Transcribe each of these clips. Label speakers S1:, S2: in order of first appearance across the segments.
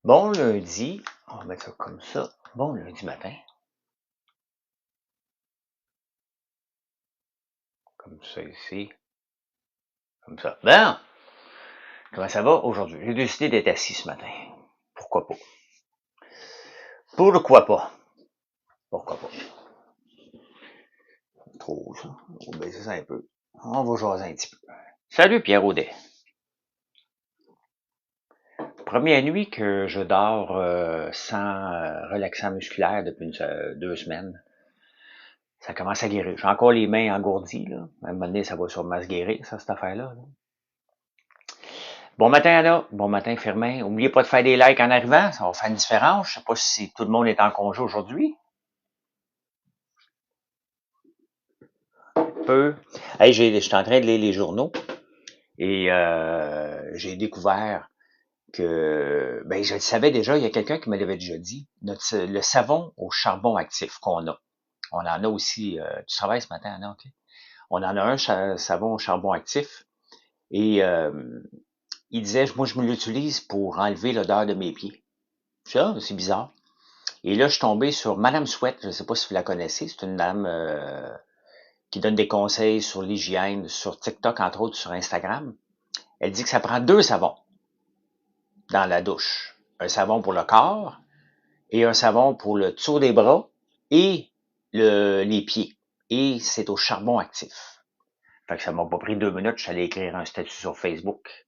S1: Bon lundi, on va mettre ça comme ça. Bon lundi matin. Comme ça ici. Comme ça. Bon! Comment ça va aujourd'hui? J'ai décidé d'être assis ce matin. Pourquoi pas? Pourquoi pas? Pourquoi pas? Trop ça. On va baisser ça un peu. On va jaser un petit peu. Salut Pierre Audet. Première nuit que je dors sans relaxant musculaire depuis 2 semaines. Ça commence à guérir. J'ai encore les mains engourdies, là. À un moment donné, ça va sûrement se guérir, ça, cette affaire-là. Bon matin, Anna. Bon matin, Firmin. N'oubliez pas de faire des likes en arrivant. Ça va faire une différence. Je sais pas si tout le monde est en congé aujourd'hui. Peu. Hey, je suis en train de lire les journaux et j'ai découvert que, ben, je le savais déjà, il y a quelqu'un qui me l'avait déjà dit, le savon au charbon actif qu'on a. On en a aussi, tu travailles ce matin, Anna, OK? On en a un savon au charbon actif et il disait, moi, je me l'utilise pour enlever l'odeur de mes pieds. Ça, c'est bizarre. Et là, je suis tombé sur Madame Sweat, je ne sais pas si vous la connaissez, c'est une dame qui donne des conseils sur l'hygiène, sur TikTok, entre autres, sur Instagram. Elle dit que ça prend 2 savons dans la douche. Un savon pour le corps et un savon pour le dessous des bras et les pieds. Et c'est au charbon actif. Fait que ça m'a pas pris 2 minutes, je suis allé écrire un statut sur Facebook.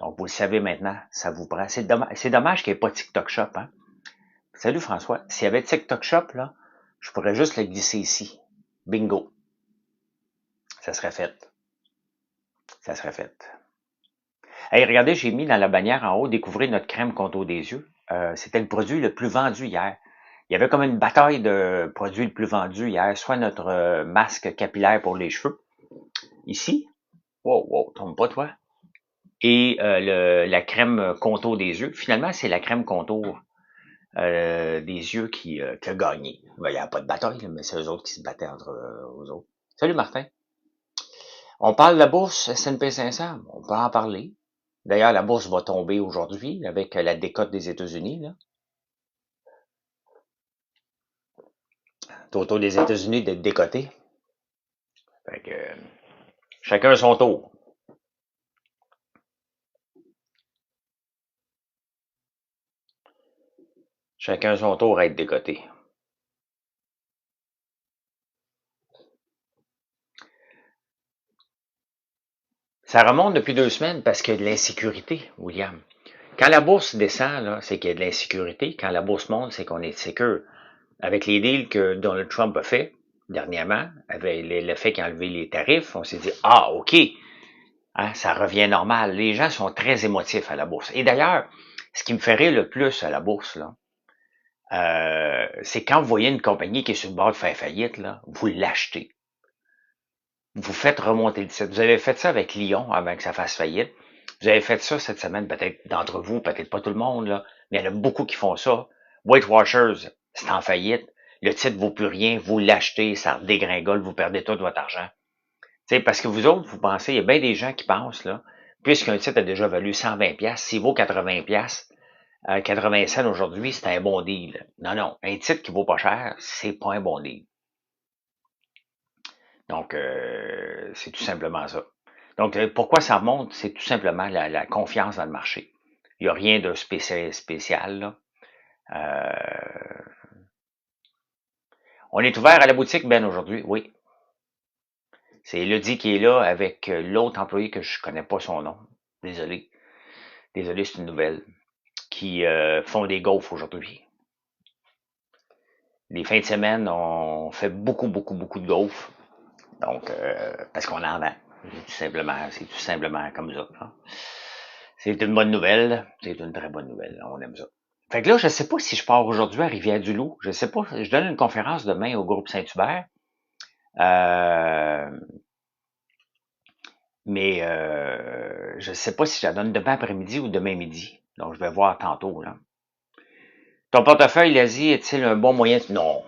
S1: Donc, vous le savez maintenant, ça vous prend. C'est dommage qu'il n'y ait pas TikTok Shop, hein. Salut François. S'il y avait TikTok Shop, là, je pourrais juste le glisser ici. Bingo. Ça serait fait. Ça serait fait. Hey, regardez, j'ai mis dans la bannière en haut, découvrir notre crème contour des yeux. C'était le produit le plus vendu hier. Il y avait comme une bataille de produits le plus vendu hier. Soit notre masque capillaire pour les cheveux, ici. Wow, wow, tombe pas toi. Et la crème contour des yeux. Finalement, c'est la crème contour des yeux qui a gagné. Ben, il n'y a pas de bataille, mais c'est eux autres qui se battaient entre eux autres. Salut Martin. On parle de la bourse S&P 500. On peut en parler. D'ailleurs, la bourse va tomber aujourd'hui avec la décote des États-Unis. Là. C'est au tour des États-Unis d'être décoté. Fait que, chacun son tour. Chacun son tour à être décoté. Ça remonte depuis 2 semaines parce qu'il y a de l'insécurité, William. Quand la bourse descend, là, c'est qu'il y a de l'insécurité. Quand la bourse monte, c'est qu'on est sécure. Avec les deals que Donald Trump a fait dernièrement, avec le fait qu'il a enlevé les tarifs, on s'est dit, ah, OK, hein, ça revient normal. Les gens sont très émotifs à la bourse. Et d'ailleurs, ce qui me fait rire le plus à la bourse, là, c'est quand vous voyez une compagnie qui est sur le bord de faire faillite, là, vous l'achetez. Vous faites remonter le titre. Vous avez fait ça avec Lyon avant que ça fasse faillite. Vous avez fait ça cette semaine, peut-être d'entre vous, peut-être pas tout le monde, là, mais il y en a beaucoup qui font ça. Weight Watchers, c'est en faillite. Le titre vaut plus rien. Vous l'achetez, ça dégringole, vous perdez tout votre argent. T'sais, parce que vous autres, vous pensez, il y a bien des gens qui pensent, là, puisqu'un titre a déjà valu 120$, s'il vaut 80$, 80 cents aujourd'hui, c'est un bon deal. Non, non, un titre qui vaut pas cher, c'est pas un bon deal. Donc, c'est tout simplement ça. Donc, pourquoi ça remonte? C'est tout simplement la confiance dans le marché. Il n'y a rien de spécial, là. On est ouvert à la boutique, Ben, aujourd'hui, oui. C'est Elodie qui est là avec l'autre employé que je connais pas son nom. Désolé. Désolé, c'est une nouvelle. Qui font des gaufres aujourd'hui. Les fins de semaine, on fait beaucoup de gaufres. Donc, parce qu'on en vend. C'est tout simplement comme ça. Hein. C'est une bonne nouvelle. C'est une très bonne nouvelle. On aime ça. Fait que là, je sais pas si je pars aujourd'hui à Rivière-du-Loup. Je sais pas. Je donne une conférence demain au groupe Saint-Hubert. Mais je sais pas si je la donne demain après-midi ou demain midi. Donc, je vais voir tantôt. Là. Ton portefeuille, l'Asie, est-il un bon moyen? Non.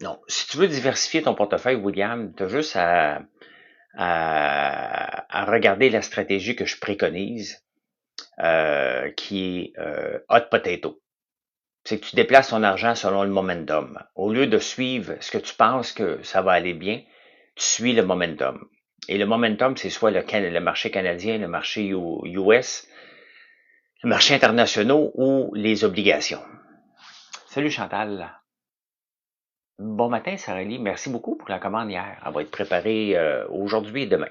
S1: Non. Si tu veux diversifier ton portefeuille, William, tu as juste à regarder la stratégie que je préconise. qui est hot potato. C'est que tu déplaces ton argent selon le momentum. Au lieu de suivre ce que tu penses que ça va aller bien, tu suis le momentum. Et le momentum, c'est soit le marché canadien, le marché US, le marché international ou les obligations. Salut Chantal. Bon matin, Sarah-Lie. Merci beaucoup pour la commande hier. Elle va être préparée aujourd'hui et demain.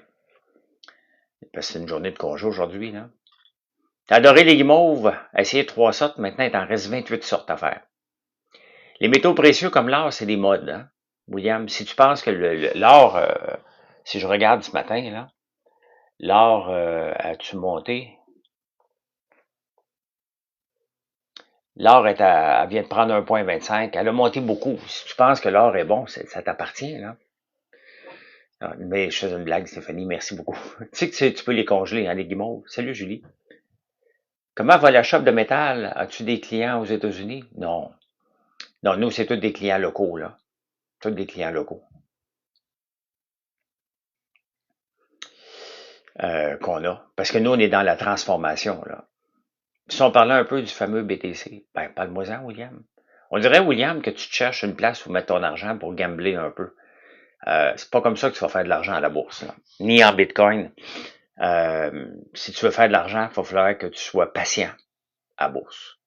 S1: Parce que c'est une journée de congé aujourd'hui, là. T'as adoré les guimauves? Essayé 3 sortes, maintenant il t'en reste 28 sortes à faire. Les métaux précieux comme l'or, c'est des modes, hein? William, si tu penses que l'or, si je regarde ce matin, là, l'or, as-tu monté? L'or elle vient de prendre 1,25. Elle a monté beaucoup. Si tu penses que l'or est bon, ça t'appartient, là. Ah, mais je fais une blague, Stéphanie, merci beaucoup. Tu sais que tu peux les congeler, hein, les guimauves. Salut, Julie. Comment va la shop de métal? As-tu des clients aux États-Unis? Non. Non, nous, c'est tous des clients locaux, là. Tous des clients locaux. Qu'on a. Parce que nous, on est dans la transformation, là. Si on parlait un peu du fameux BTC, ben, parle-moi-en, William. On dirait, William, que tu te cherches une place où mettre ton argent pour gambler un peu. C'est pas comme ça que tu vas faire de l'argent à la bourse, là. Ni en Bitcoin. Si tu veux faire de l'argent, il va falloir que tu sois patient à la bourse.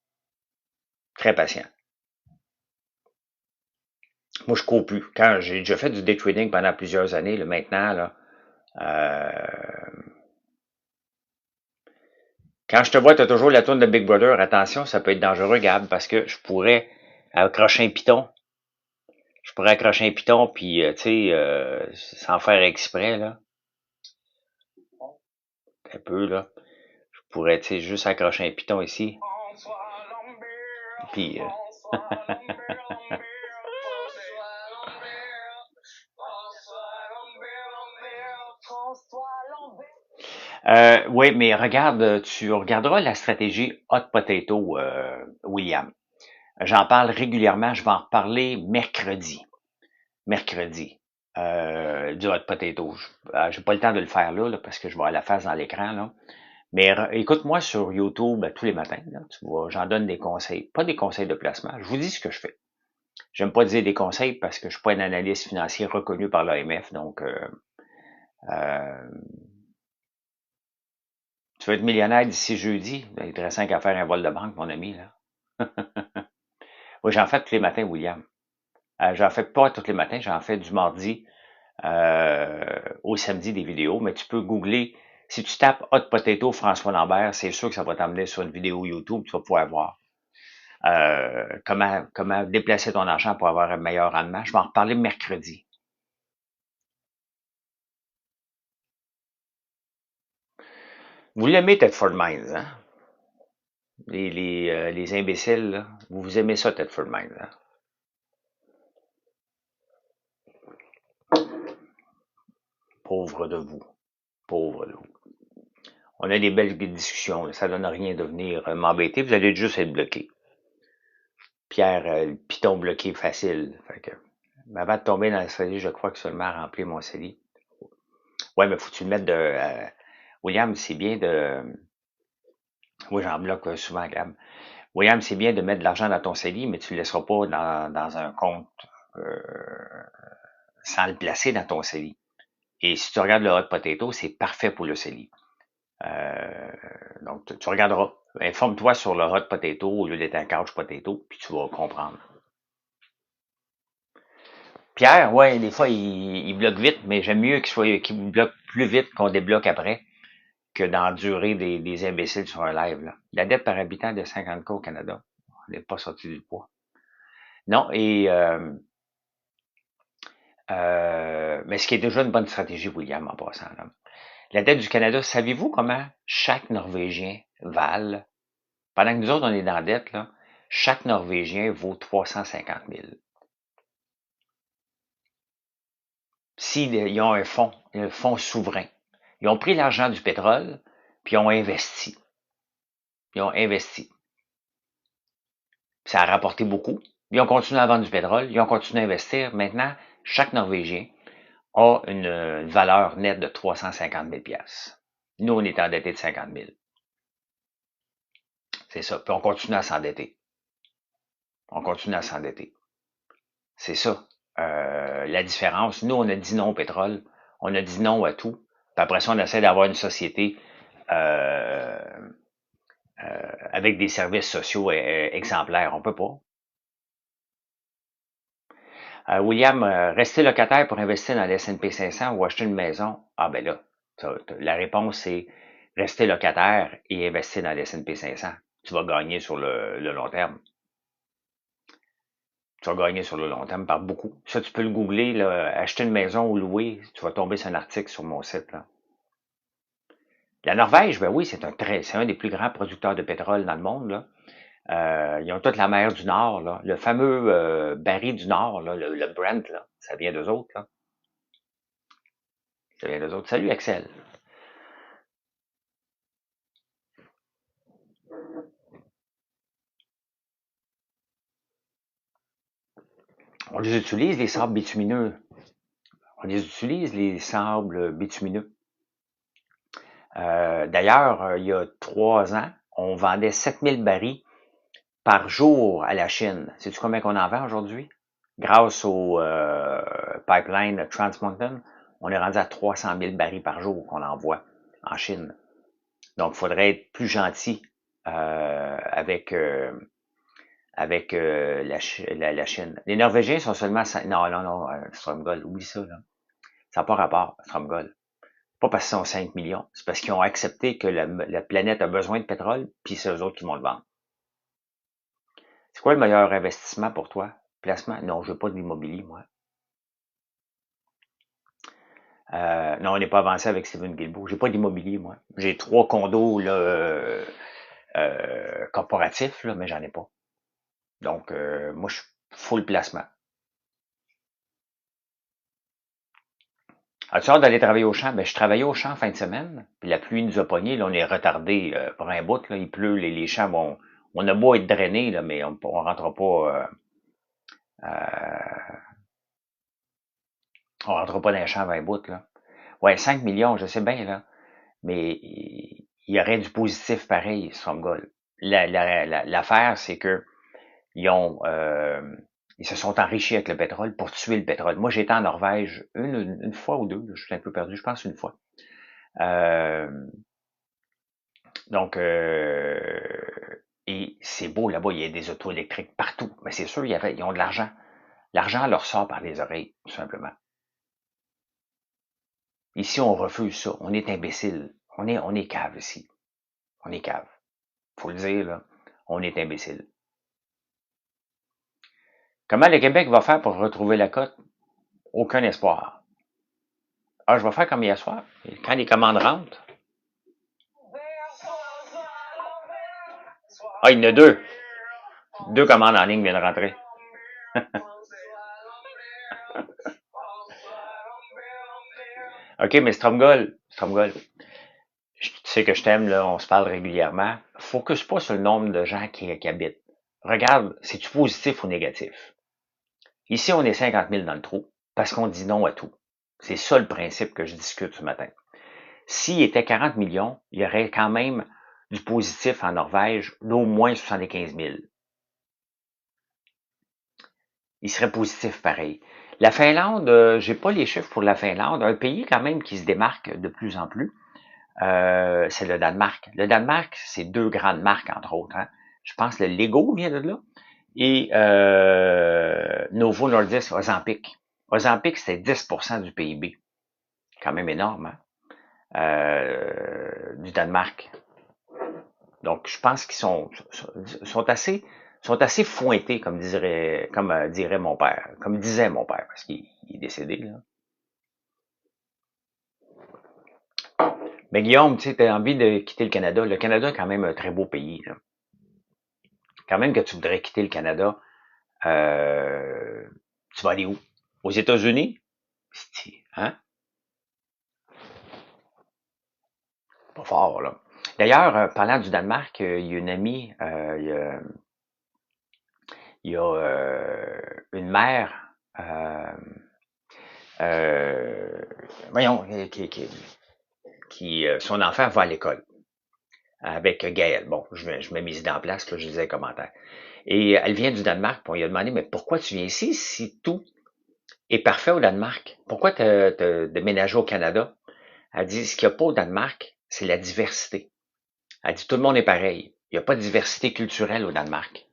S1: Très patient. Moi, je cours plus. Quand j'ai déjà fait du day trading pendant plusieurs années, là, maintenant, là, quand je te vois, tu as toujours la tourne de Big Brother. Attention, ça peut être dangereux, Gab, parce que je pourrais accrocher un piton. Je pourrais accrocher un piton, puis, tu sais, sans faire exprès, là. Un peu, là. Je pourrais, tu sais, juste accrocher un piton ici. Puis, oui, mais regarde, tu regarderas la stratégie Hot Potato, William. J'en parle régulièrement, je vais en reparler mercredi. Mercredi. Du Hot Potato. J'ai pas le temps de le faire là, parce que je vais à la face dans l'écran, là. Mais écoute-moi sur YouTube tous les matins, là, tu vois, j'en donne des conseils. Pas des conseils de placement, je vous dis ce que je fais. J'aime pas dire des conseils parce que je suis pas un analyste financier reconnu par l'AMF, donc euh, tu veux être millionnaire d'ici jeudi, il te reste 5 à faire un vol de banque, mon ami, là. Oui, j'en fais tous les matins, William. J'en fais pas tous les matins, j'en fais du mardi au samedi des vidéos, mais tu peux googler, si tu tapes Hot Potato François Lambert, c'est sûr que ça va t'emmener sur une vidéo YouTube, tu vas pouvoir voir comment déplacer ton argent pour avoir un meilleur rendement. Je vais en reparler mercredi. Vous l'aimez, Tedford Mines, hein? Les imbéciles, là. Vous aimez ça, Tedford Mines, hein? Pauvre de vous. Pauvre de vous. On a des belles discussions, là. Ça donne rien de venir m'embêter. Vous allez juste être bloqué. Pierre, piton bloqué facile. Fait que, avant de tomber dans le CELI, je crois que seulement remplir mon CELI. Ouais, mais faut-tu le mettre de... William, c'est bien de... Oui, j'en bloque souvent, Gab. William, c'est bien de mettre de l'argent dans ton CELI, mais tu ne le laisseras pas dans un compte sans le placer dans ton CELI. Et si tu regardes le Hot Potato, c'est parfait pour le CELI. Donc, tu regarderas. Informe-toi sur le Hot Potato au lieu d'être un Couch Potato, puis tu vas comprendre. Pierre, ouais, des fois, il bloque vite, mais j'aime mieux qu'il bloque plus vite qu'on débloque après que d'endurer des imbéciles sur un live, là. La dette par habitant est de 50 cas au Canada. On n'est pas sorti du poids. Non, et mais ce qui est déjà une bonne stratégie, William, en passant, là. La dette du Canada, savez-vous comment chaque Norvégien vale? Pendant que nous autres, on est dans la dette, là, chaque Norvégien vaut 350 000. S'ils ont un fonds souverain, ils ont pris l'argent du pétrole, puis ils ont investi. Ils ont investi. Ça a rapporté beaucoup. Ils ont continué à vendre du pétrole, ils ont continué à investir. Maintenant, chaque Norvégien a une valeur nette de 350 000 $. Nous, on est endetté de 50 000. C'est ça. Puis on continue à s'endetter. On continue à s'endetter. C'est ça. La différence. Nous, on a dit non au pétrole. On a dit non à tout. Puis après ça, on essaie d'avoir une société euh, avec des services sociaux exemplaires. On peut pas. William, rester locataire pour investir dans l'S&P 500 ou acheter une maison? Ah ben là, la réponse c'est rester locataire et investir dans l'S&P 500. Tu vas gagner sur le long terme. Tu vas gagner sur le long terme par beaucoup. Ça, tu peux le googler, là, acheter une maison ou louer. Tu vas tomber sur un article sur mon site. Là. La Norvège, ben oui, c'est un des plus grands producteurs de pétrole dans le monde. Là. Ils ont toute la mer du Nord, là. Le fameux baril du Nord, là, le Brent, là, ça vient d'eux autres. Là. Ça vient d'eux autres. Salut Axel. On les utilise, les sables bitumineux. On les utilise, les sables bitumineux. D'ailleurs, il y a 3 ans, on vendait 7000 barils par jour à la Chine. Sais-tu combien qu'on en vend aujourd'hui? Grâce au pipeline Trans Mountain, on est rendu à 300 000 barils par jour qu'on envoie en Chine. Donc, il faudrait être plus gentil avec la Chine. Les Norvégiens sont seulement... Non, Stromgol, oublie ça. Là. Ça n'a pas rapport, Stromgol. Pas parce qu'ils sont 5 millions, c'est parce qu'ils ont accepté que la planète a besoin de pétrole, puis c'est eux autres qui vont le vendre. C'est quoi le meilleur investissement pour toi? Placement? Non, je veux pas d'immobilier, moi. Non, on n'est pas avancé avec Steven Guilbeault. J'ai pas d'immobilier, moi. J'ai 3 condos là, corporatifs, là, mais j'en ai pas. Donc, moi, je suis full placement. As-tu hâte d'aller travailler au champ? Ben, je travaillais au champ fin de semaine, puis la pluie nous a pognés. Là, on est retardé pour un bout. Là, il pleut, les champs vont... On a beau être drainé, là, mais on rentre pas... on rentre pas dans les champs 20 bout, là. Ouais, 5 millions, je sais bien, là. Mais il y aurait du positif pareil, Stromgol. L'affaire, c'est que ils se sont enrichis avec le pétrole pour tuer le pétrole. Moi, j'étais en Norvège une fois ou deux, je suis un peu perdu, je pense une fois. Euh, donc, et c'est beau là-bas, il y a des autos électriques partout. Mais c'est sûr, ils ont de l'argent. L'argent leur sort par les oreilles, tout simplement. Ici, on refuse ça. On est imbécile. On est cave ici. On est cave. Faut le dire, là. On est imbécile. Comment le Québec va faire pour retrouver la cote? Aucun espoir. Ah, je vais faire comme hier soir. Quand les commandes rentrent. Ah, il y en a deux. 2 commandes en ligne viennent rentrer. OK, mais Stromgol, tu sais que je t'aime, là, on se parle régulièrement. Focus pas sur le nombre de gens qui habitent. Regarde, c'est-tu positif ou négatif? Ici, on est 50 000 dans le trou parce qu'on dit non à tout. C'est ça le principe que je discute ce matin. S'il était 40 millions, il y aurait quand même du positif en Norvège d'au moins 75 000. Il serait positif pareil. La Finlande, j'ai pas les chiffres pour la Finlande. Un pays quand même qui se démarque de plus en plus, c'est le Danemark. Le Danemark, c'est 2 grandes marques, entre autres. Hein. Je pense que le Lego vient de là. Et Novo Nordisk, Ozempic. Ozempic, c'était 10% du PIB. Quand même énorme, hein? Du Danemark. Donc, je pense qu'ils sont assez fointés, comme dirait mon père, comme disait mon père, parce qu'il est décédé, là. Mais Guillaume, tu sais, t'as envie de quitter le Canada. Le Canada est quand même un très beau pays, là. Quand même que tu voudrais quitter le Canada, euh, tu vas aller où? Aux États-Unis? Hein? Pas fort, là. D'ailleurs, parlant du Danemark, il y a une amie, il y a une mère, voyons, son enfant va à l'école. avec Gaëlle. Bon, je mets mes idées en place, là, je lisais les commentaires. Et elle vient du Danemark, puis on lui a demandé, mais pourquoi tu viens ici si tout est parfait au Danemark? Pourquoi t'as déménagé au Canada? Elle dit, ce qu'il n'y a pas au Danemark, c'est la diversité. Elle dit, tout le monde est pareil. Il n'y a pas de diversité culturelle au Danemark.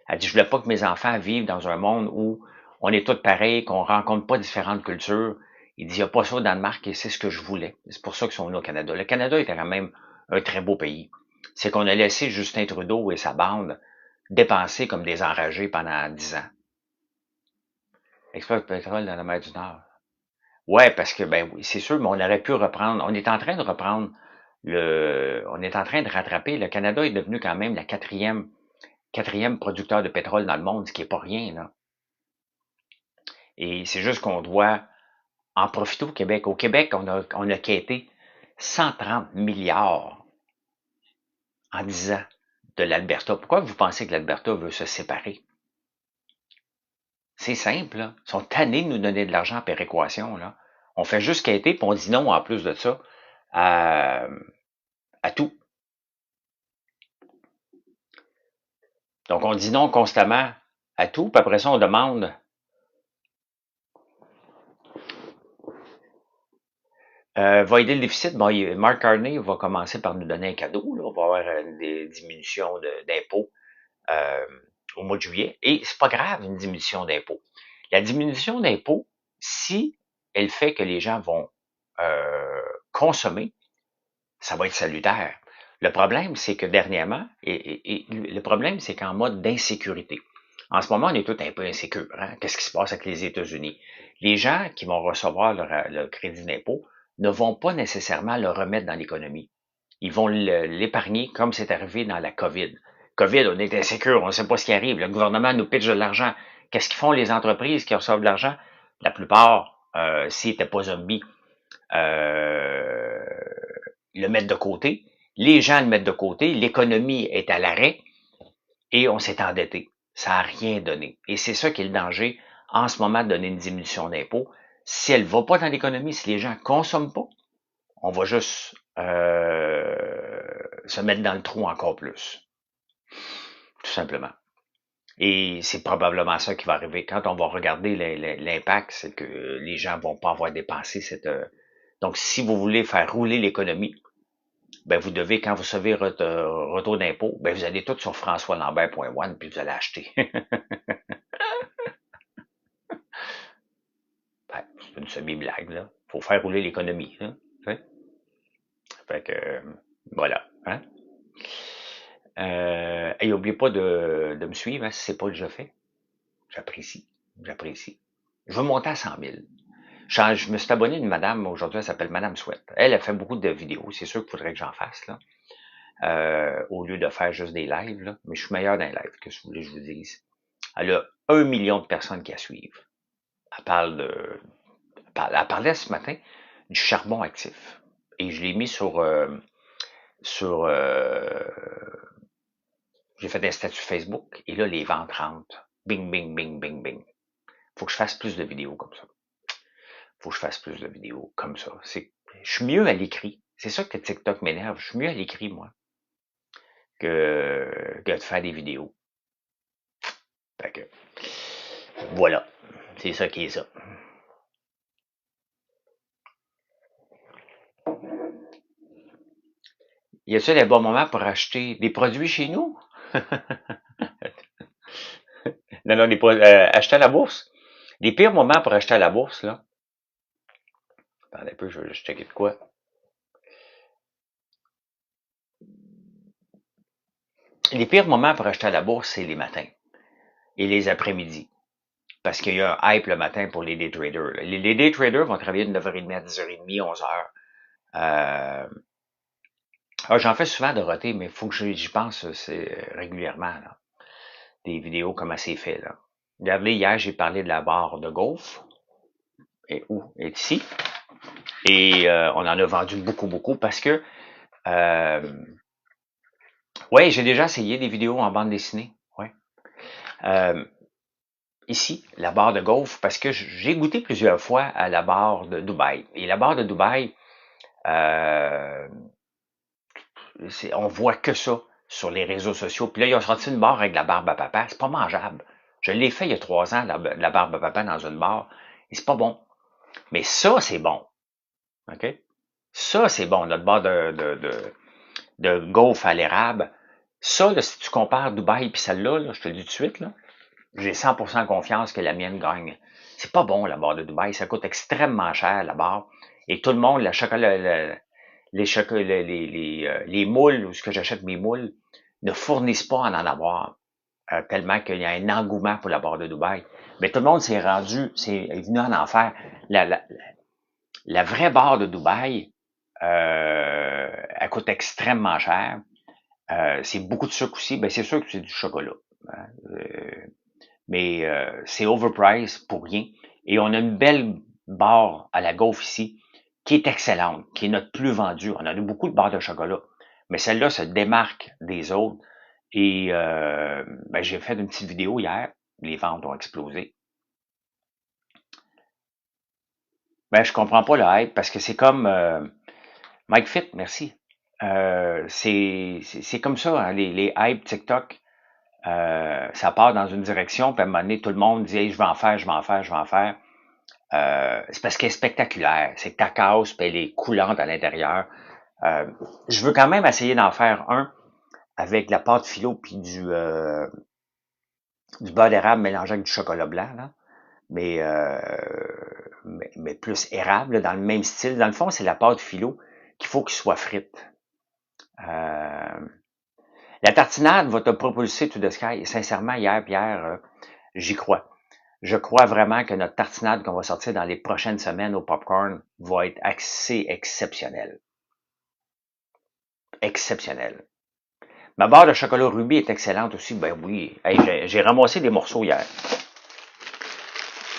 S1: Elle dit, je voulais pas que mes enfants vivent dans un monde où on est tous pareils, qu'on rencontre pas différentes cultures. Il dit, il n'y a pas ça au Danemark et c'est ce que je voulais. C'est pour ça qu'ils sont venus au Canada. Le Canada était quand même un très beau pays. C'est qu'on a laissé Justin Trudeau et sa bande dépenser comme des enragés pendant 10 ans. Exploit de pétrole dans la mer du Nord. Ouais, parce que, ben oui, c'est sûr, mais on aurait pu reprendre, on est en train de reprendre on est en train de rattraper, le Canada est devenu quand même la quatrième producteur de pétrole dans le monde, ce qui est pas rien, là. Et c'est juste qu'on doit en profiter au Québec. Au Québec, on a quêté 130 milliards en 10 ans de l'Alberta. Pourquoi vous pensez que l'Alberta veut se séparer? C'est simple, là. Ils sont tannés de nous donner de l'argent en péréquation, là. On fait juste quêter, puis on dit non, en plus de ça, à, à tout. Donc, on dit non constamment à tout, puis après ça, on demande va aider le déficit. Bon, Mark Carney va commencer par nous donner un cadeau. Là. On va avoir des diminutions d'impôts euh, au mois de juillet. Et c'est pas grave, une diminution d'impôts. La diminution d'impôts, si elle fait que les gens vont consommer, ça va être salutaire. Le problème, c'est que dernièrement, et le problème, c'est qu'en mode d'insécurité. En ce moment, on est tous un peu insécures. Hein? Qu'est-ce qui se passe avec les États-Unis? Les gens qui vont recevoir leur crédit d'impôt ne vont pas nécessairement le remettre dans l'économie. Ils vont l'épargner comme c'est arrivé dans la COVID. COVID, on est insécure, on ne sait pas ce qui arrive. Le gouvernement nous pitche de l'argent. Qu'est-ce qu'ils font les entreprises qui reçoivent de l'argent? La plupart, s'ils n'étaient pas zombies, le mettre de côté. Les gens le mettent de côté. L'économie est à l'arrêt et on s'est endetté. Ça n'a rien donné. Et c'est ça qui est le danger en ce moment de donner une diminution d'impôt. Si elle ne va pas dans l'économie, si les gens ne consomment pas, on va juste se mettre dans le trou encore plus. Tout simplement. Et c'est probablement ça qui va arriver. Quand on va regarder l'impact, c'est que les gens vont pas avoir dépensé cette... Donc, si vous voulez faire rouler l'économie, ben vous devez, quand vous savez retour d'impôt, ben vous allez tout sur françoislambert.one puis vous allez acheter. Ben, c'est une semi-blague, là. Faut faire rouler l'économie, là. Fait que, voilà. Hein? Et n'oubliez pas de me suivre, hein, si c'est pas déjà fait. J'apprécie. J'apprécie. Je veux monter à 100 000. Je me suis abonné à une madame, aujourd'hui, elle s'appelle Madame Sweat. Elle fait beaucoup de vidéos. C'est sûr qu'il faudrait que j'en fasse, là. Au lieu de faire juste des lives, là. Mais je suis meilleur dans les lives, que si vous voulez que je vous dise. Elle a 1 million de personnes qui la suivent. Elle parle de... Elle parlait ce matin du charbon actif. Et je l'ai mis sur j'ai fait un statut Facebook et là, les ventes rentrent. Bing, bing, bing, bing, bing. Faut que je fasse plus de vidéos comme ça. Faut que je fasse plus de vidéos comme ça. Je suis mieux à l'écrit. C'est ça que TikTok m'énerve. Je suis mieux à l'écrit, moi, que de faire des vidéos. Fait que, voilà. C'est ça qui est ça. Y a-t-il un bon moment pour acheter des produits chez nous? Non, non, acheter à la bourse. Les pires moments pour acheter à la bourse, là. Attendez un peu, je vais juste checker de quoi. Les pires moments pour acheter à la bourse, c'est les matins et les après-midi. Parce qu'il y a un hype le matin pour les day traders. Les day traders vont travailler de 9h30 à 10h30, 11h. J'en fais souvent de roter, mais il faut que j'y pense régulièrement. Là. Des vidéos comment c'est fait. Là. Regardez, hier, j'ai parlé de la barre de golf. Et où? Est ici. Et on en a vendu beaucoup, beaucoup parce que ouais, j'ai déjà essayé des vidéos en bande dessinée. Ouais. Ici, la barre de golf, parce que j'ai goûté plusieurs fois à la barre de Dubaï. Et la barre de Dubaï, on voit que ça sur les réseaux sociaux. Puis là, ils ont sorti une barre avec de la barbe à papa. C'est pas mangeable. Je l'ai fait il y a 3 ans, la barbe à papa dans une barre. Et c'est pas bon. Mais ça, c'est bon. OK? Ça, c'est bon. Notre barre de gaufre à l'érable. Ça, là, si tu compares Dubaï et celle-là, là, je te le dis tout de suite, là, j'ai 100% confiance que la mienne gagne. C'est pas bon, la barre de Dubaï. Ça coûte extrêmement cher, la barre. Et tout le monde, la chocolat, les moules, où ce que j'achète mes moules, ne fournissent pas à en avoir. Tellement qu'il y a un engouement pour la barre de Dubaï. Mais tout le monde s'est est venu en enfer. La vraie barre de Dubaï, elle coûte extrêmement cher. C'est beaucoup de sucre aussi. Ben, c'est sûr que c'est du chocolat. Hein. Mais c'est overpriced pour rien. Et on a une belle barre à la gaufre ici, qui est excellente, qui est notre plus vendue. On en a beaucoup de barres de chocolat. Mais celle-là se démarque des autres. Et ben, j'ai fait une petite vidéo hier. Les ventes ont explosé. Ben, je comprends pas le hype parce que c'est comme Mike Fit, merci. C'est comme ça, hein, les hype TikTok. Ça part dans une direction, puis à un moment donné, tout le monde dit hey, je vais en faire, je vais en faire, je vais en faire. C'est parce qu'elle est spectaculaire. C'est cacasse, puis elle est coulante à l'intérieur. Je veux quand même essayer d'en faire un avec la pâte philo puis du beurre d'érable mélangé avec du chocolat blanc, là. Mais plus érable, là, dans le même style. Dans le fond, c'est la pâte philo qu'il faut qu'il soit frite. La tartinade va te propulser to the sky. Sincèrement, hier, Pierre, j'y crois. Je crois vraiment que notre tartinade qu'on va sortir dans les prochaines semaines au popcorn va être assez exceptionnelle. Exceptionnelle. Ma barre de chocolat rubis est excellente aussi. Ben oui, hey, j'ai ramassé des morceaux hier.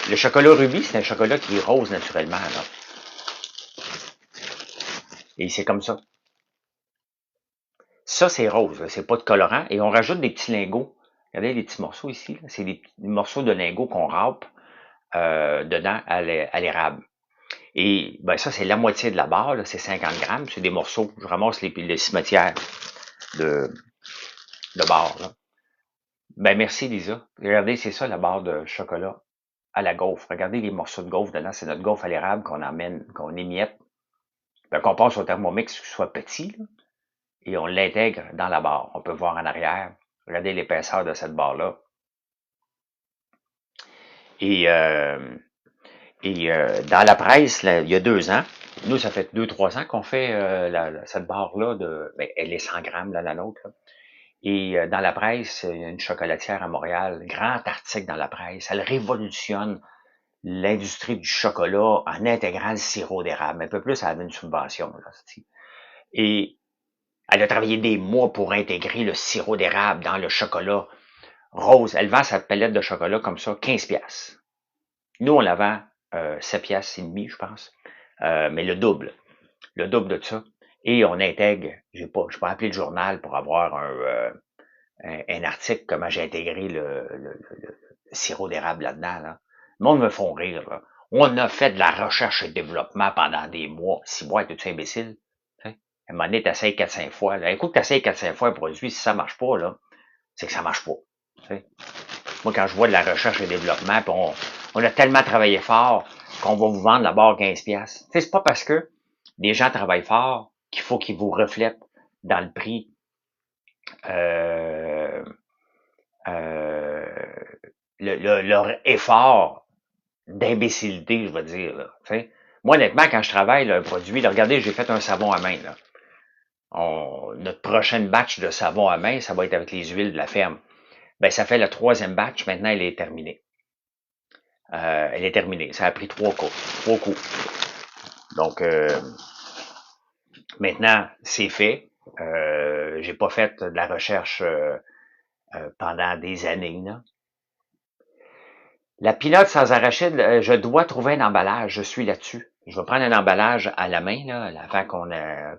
S1: Le chocolat rubis, c'est un chocolat qui est rose naturellement. Là. Et c'est comme ça. Ça, c'est rose. C'est pas de colorant. Et on rajoute des petits lingots. Regardez les petits morceaux ici. C'est des petits morceaux de lingots qu'on râpe dedans à l'érable. Et ben ça, c'est la moitié de la barre. C'est 50 grammes. C'est des morceaux. Je ramasse les cimetières de barre. Là. Ben merci, Lisa. Regardez, c'est ça la barre de chocolat à la gaufre. Regardez les morceaux de gaufre dedans. C'est notre gaufre à l'érable qu'on émiette. Ben, qu'on passe au Thermomix qui soit petit. Là. Et on l'intègre dans la barre. On peut voir en arrière. Regardez l'épaisseur de cette barre-là. Et dans la presse, là, il y a 2 ans, nous, ça fait 2-3 ans qu'on fait cette barre-là. Ben, elle est 100 grammes, là, la nôtre. Là. Et dans la presse, il y a une chocolatière à Montréal, grand article dans la presse. Elle révolutionne l'industrie du chocolat en intégrant le sirop d'érable. Un peu plus, elle avait une subvention. Là, et elle a travaillé des mois pour intégrer le sirop d'érable dans le chocolat rose. Elle vend sa palette de chocolat comme ça, 15 piastres. Nous, on la vend 7 piastres et demi, je pense. Mais le double de ça. Et on intègre, je peux appeler le journal pour avoir un article, comment j'ai intégré le sirop d'érable là-dedans. Là. Le monde me font rire. Là. On a fait de la recherche et développement pendant des mois. 6 mois, es-tu imbécile? À un moment donné, t'essayes 4-5 fois. Là. Écoute, t'essayes 4-5 fois un produit, si ça marche pas, là, c'est que ça marche pas. T'sais. Moi, quand je vois de la recherche et développement, puis on a tellement travaillé fort qu'on va vous vendre la barre 15 piastres. C'est pas parce que les gens travaillent fort qu'il faut qu'ils vous reflètent dans le prix leur effort d'imbécilité, je vais dire. Là, moi, honnêtement, quand je travaille là, un produit, là, regardez, j'ai fait un savon à main. Là. Notre prochaine batch de savon à main, ça va être avec les huiles de la ferme. Ben, ça fait le 3e batch, maintenant elle est terminée. Elle est terminée. Ça a pris 3 coups. Donc, maintenant, c'est fait. J'ai pas fait de la recherche pendant des années. Là. La pilote sans arachide, je dois trouver un emballage. Je suis là-dessus. Je vais prendre un emballage à la main, là, avant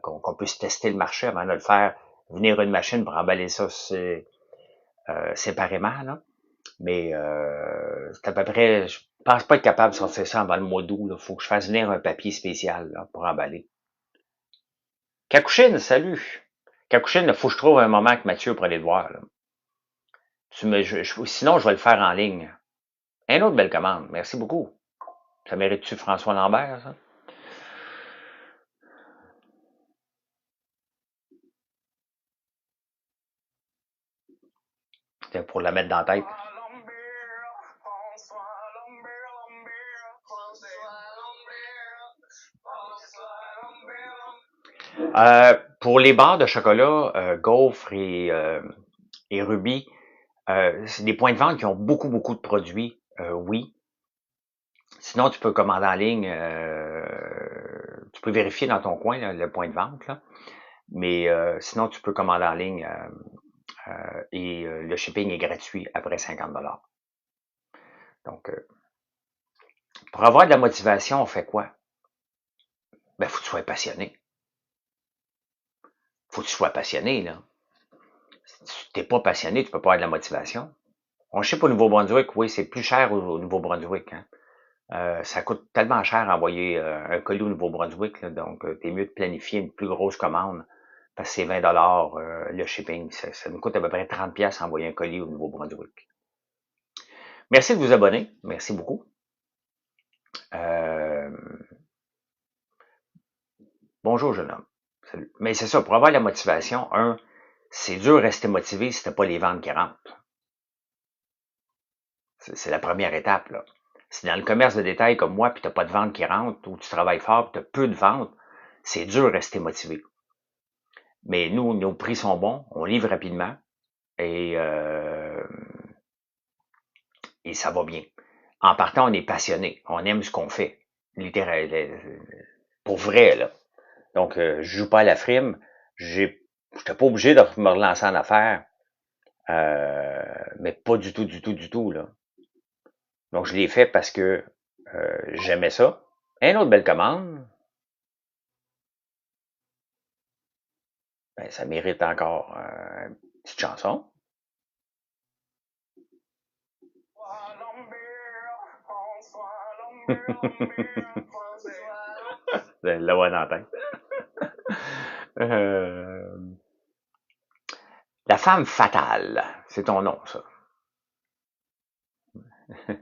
S1: qu'on puisse tester le marché, avant de le faire venir une machine pour emballer ça séparément. Là. Mais c'est à peu près, je pense pas être capable de sortir ça avant le mois d'août. Il faut que je fasse venir un papier spécial là, pour emballer. Capuchine, salut! Capucine, il faut que je trouve un moment avec Mathieu pour aller te voir. Là. Sinon, je vais le faire en ligne. Une autre belle commande. Merci beaucoup. Ça mérite-tu François Lambert, ça? C'était pour la mettre dans la tête. Pour les barres de chocolat, gaufres et rubis, c'est des points de vente qui ont beaucoup, beaucoup de produits, oui. Sinon, tu peux commander en ligne, tu peux vérifier dans ton coin là, le point de vente, là. Mais sinon, tu peux commander en ligne et le shipping est gratuit après 50 $. Donc, pour avoir de la motivation, on fait quoi? Ben, faut que tu sois passionné. Faut que tu sois passionné, là. Si tu n'es pas passionné, tu peux pas avoir de la motivation. On sait pas au Nouveau-Brunswick, oui, c'est plus cher au Nouveau-Brunswick. Hein. Ça coûte tellement cher envoyer un colis au Nouveau-Brunswick, là, donc t'es mieux de planifier une plus grosse commande parce que c'est 20 $ le shipping. Ça nous coûte à peu près 30 $ envoyer un colis au Nouveau-Brunswick. Merci de vous abonner. Merci beaucoup. Bonjour, jeune homme. Salut. Mais c'est ça, pour avoir la motivation, c'est dur de rester motivé si t'as pas les ventes qui rentrent. C'est la première étape, là. Si dans le commerce de détail comme moi, puis tu n'as pas de vente qui rentre, ou tu travailles fort, puis tu as peu de ventes, c'est dur de rester motivé. Mais nous, nos prix sont bons, on livre rapidement, et, et ça va bien. En partant, on est passionné, on aime ce qu'on fait. Littéralement, pour vrai, là. Donc, je joue pas à la frime, j'étais pas obligé de me relancer en affaires, mais pas du tout, du tout, du tout, là. Donc, je l'ai fait parce que j'aimais ça. Une autre belle commande. Ben, ça mérite encore une petite chanson. La voix dans la tête. La femme fatale, c'est ton nom, ça.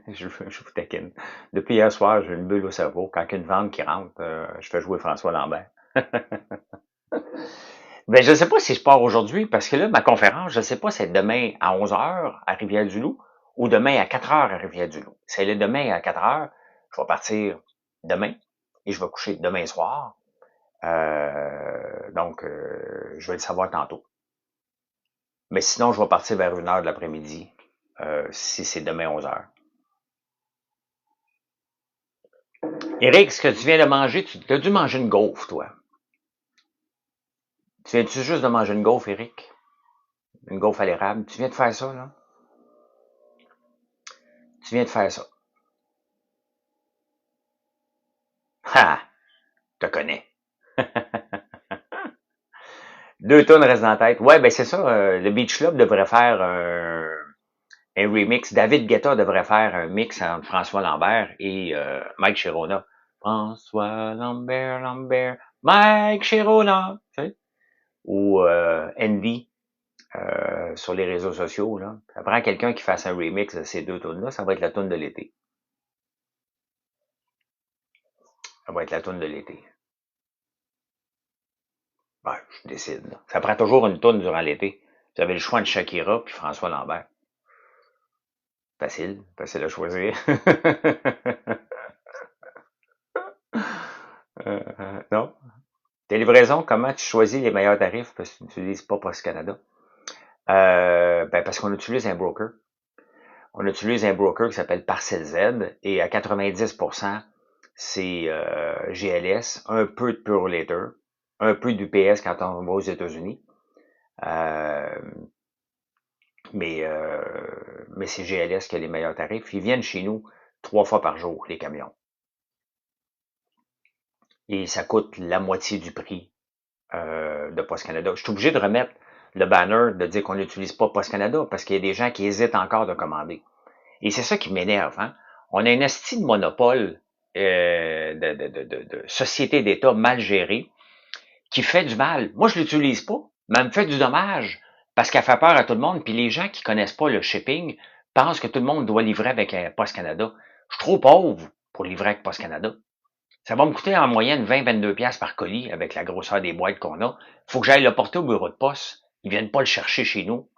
S1: je vous taquine. Depuis hier soir, j'ai une bulle au cerveau. Quand il y a une vente qui rentre, je fais jouer François Lambert. Ben, je ne sais pas si je pars aujourd'hui, parce que là, ma conférence, je ne sais pas si c'est demain à 11h à Rivière-du-Loup ou demain à 4h à Rivière-du-Loup. Si elle est demain à 4h, je vais partir demain et je vais coucher demain soir. Donc, je vais le savoir tantôt. Mais sinon, je vais partir vers 1h de l'après-midi, si c'est demain 11h. Éric, ce que tu viens de manger, tu as dû manger une gaufre, toi. Tu viens-tu juste de manger une gaufre, Éric? Une gaufre à l'érable. Tu viens de faire ça, là? Tu viens de faire ça. Ha! Je te connais. 2 tonnes restent dans la tête. Ouais, ben c'est ça. Le Beach Club devrait faire un remix. David Guetta devrait faire un mix entre François Lambert et Mike Chirona. François Lambert, Mike Chirona. Tu sais? Ou Andy sur les réseaux sociaux. Là. Ça prend quelqu'un qui fasse un remix de ces 2 tonnes-là. Ça va être la tonne de l'été. Ça va être la tonne de l'été. Ben, je décide. Là. Ça prend toujours une tonne durant l'été. Vous avez le choix de Shakira puis François Lambert. Facile à choisir. Non. Tes livraisons, comment tu choisis les meilleurs tarifs parce que tu n'utilises pas Post Canada? Ben parce qu'on utilise un broker. On utilise un broker qui s'appelle Parcel Z et à 90%, c'est GLS, un peu de Purolator, un peu d'UPS quand on va aux États-Unis. Mais c'est GLS qui a les meilleurs tarifs. Ils viennent chez nous 3 fois par jour, les camions. Et ça coûte la moitié du prix de Post Canada. Je suis obligé de remettre le banner de dire qu'on n'utilise pas Post Canada parce qu'il y a des gens qui hésitent encore de commander. Et c'est ça qui m'énerve. Hein? On a une esti de monopole de société d'État mal gérée qui fait du mal. Moi, je l'utilise pas. Mais elle me fait du dommage parce qu'elle fait peur à tout le monde. Puis les gens qui connaissent pas le shipping pensent que tout le monde doit livrer avec Post Canada. Je suis trop pauvre pour livrer avec Post Canada. Ça va me coûter en moyenne 20-22 pièces par colis avec la grosseur des boîtes qu'on a. Faut que j'aille le porter au bureau de poste. Ils viennent pas le chercher chez nous.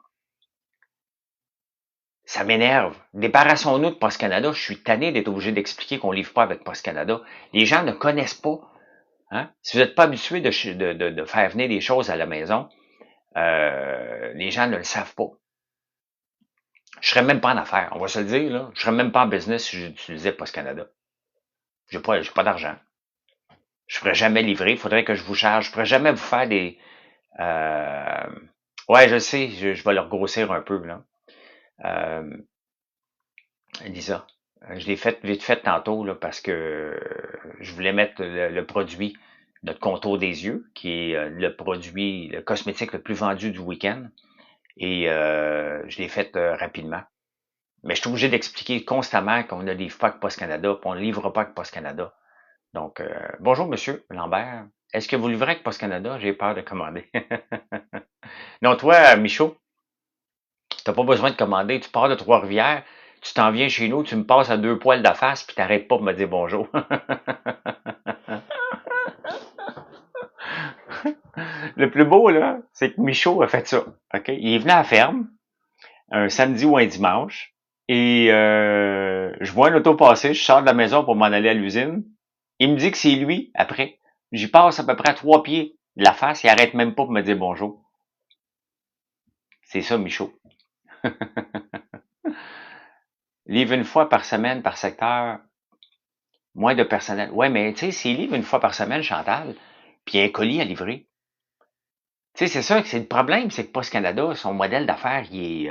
S1: Ça m'énerve. Débarrassons-nous de Post Canada. Je suis tanné d'être obligé d'expliquer qu'on livre pas avec Post Canada. Les gens ne connaissent pas. Hein? Si vous n'êtes pas habitué de faire venir des choses à la maison, les gens ne le savent pas. Je serais même pas en affaires, on va se le dire, là. Je serais même pas en business si j'utilisais Post Canada. J'ai pas d'argent. Je ferais jamais livrer. Il faudrait que je vous charge. Je pourrais jamais vous faire des, euh, ouais, je sais, je vais leur grossir un peu, là. Euh, Lisa, je l'ai fait vite fait tantôt, là, parce que je voulais mettre le produit, notre contour des yeux, qui est le produit, le cosmétique le plus vendu du week-end. Et je l'ai fait rapidement. Mais je suis obligé d'expliquer constamment qu'on ne livre pas avec Post Canada, puis on ne livre pas avec Post Canada. Donc, bonjour, monsieur Lambert. Est-ce que vous livrez avec Post Canada? J'ai peur de commander. Non, toi, Michaud, t'as pas besoin de commander. Tu pars de Trois-Rivières, tu t'en viens chez nous, tu me passes à 2 poils de face, puis t'arrêtes pas de me dire bonjour. Le plus beau, là, c'est que Michaud a fait ça. OK? Il est venu à la ferme un samedi ou un dimanche, et je vois un auto passer, je sors de la maison pour m'en aller à l'usine. Il me dit que c'est lui, après. J'y passe à peu près à 3 pieds de la face, il arrête même pas pour me dire bonjour. C'est ça, Michaud. Livre une fois par semaine, par secteur, moins de personnel. Ouais, mais tu sais, s'il livre une fois par semaine, Chantal, puis il y a un colis à livrer. Tu sais, c'est ça que c'est le problème, c'est que Post Canada, son modèle d'affaires, il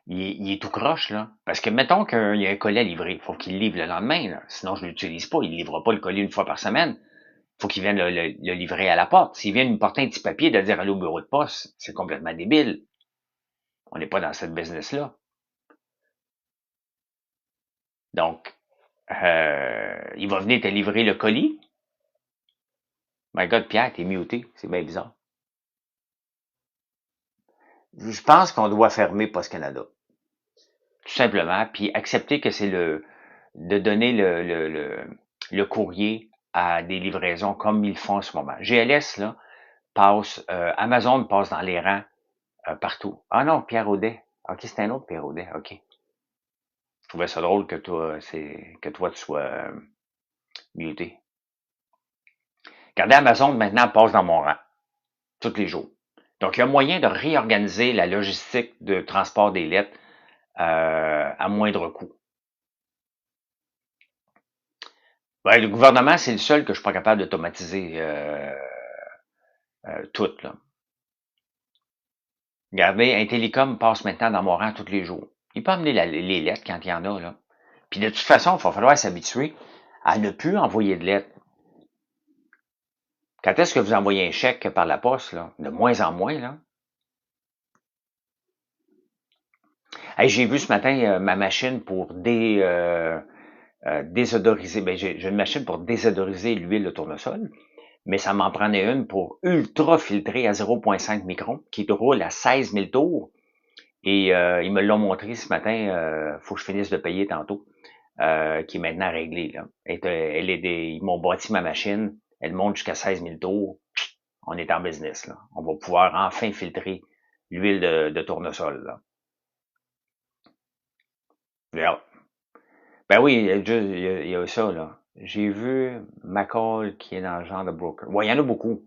S1: est tout croche, là. Parce que mettons qu'il y a un colis à livrer, il faut qu'il le livre le lendemain, là. Sinon, je ne l'utilise pas. Il ne livre pas le colis une fois par semaine. Il faut qu'il vienne le livrer à la porte. S'il vient nous porter un petit papier de dire aller au bureau de poste, c'est complètement débile. On n'est pas dans cette business-là. Donc, il va venir te livrer le colis. My God, Pierre, t'es muté. C'est bien bizarre. Je pense qu'on doit fermer Post Canada. Tout simplement. Puis accepter que c'est de donner le courrier à des livraisons comme ils font en ce moment. GLS, là, passe, Amazon passe dans les rangs partout. Ah non, Pierre Audet. OK, c'est un autre Pierre Audet. OK. Je trouvais ça drôle que toi, tu sois muté. Regardez, Amazon, maintenant, passe dans mon rang. Tous les jours. Donc, il y a moyen de réorganiser la logistique de transport des lettres à moindre coût. Ouais, le gouvernement, c'est le seul que je suis pas capable d'automatiser tout, là. Regardez, Intellicom passe maintenant dans mon rang tous les jours. Il peut amener les lettres quand il y en a, là. Puis de toute façon, il va falloir s'habituer à ne plus envoyer de lettres. Quand est-ce que vous envoyez un chèque par la poste, là? De moins en moins, là. Hey, j'ai vu ce matin ma machine pour désodoriser. Ben, j'ai une machine pour désodoriser l'huile de tournesol, mais ça m'en prenait une pour ultra filtrer à 0,5 microns, qui roule à 16 000 tours. Et ils me l'ont montré ce matin, faut que je finisse de payer tantôt, qui est maintenant réglée. Là. Ils m'ont bâti ma machine, elle monte jusqu'à 16 000 tours. On est en business. Là. On va pouvoir enfin filtrer l'huile de tournesol. Là. Bien. Ben oui, il y a ça. Là. J'ai vu McCall qui est dans le genre de broker. Ouais, il y en a beaucoup.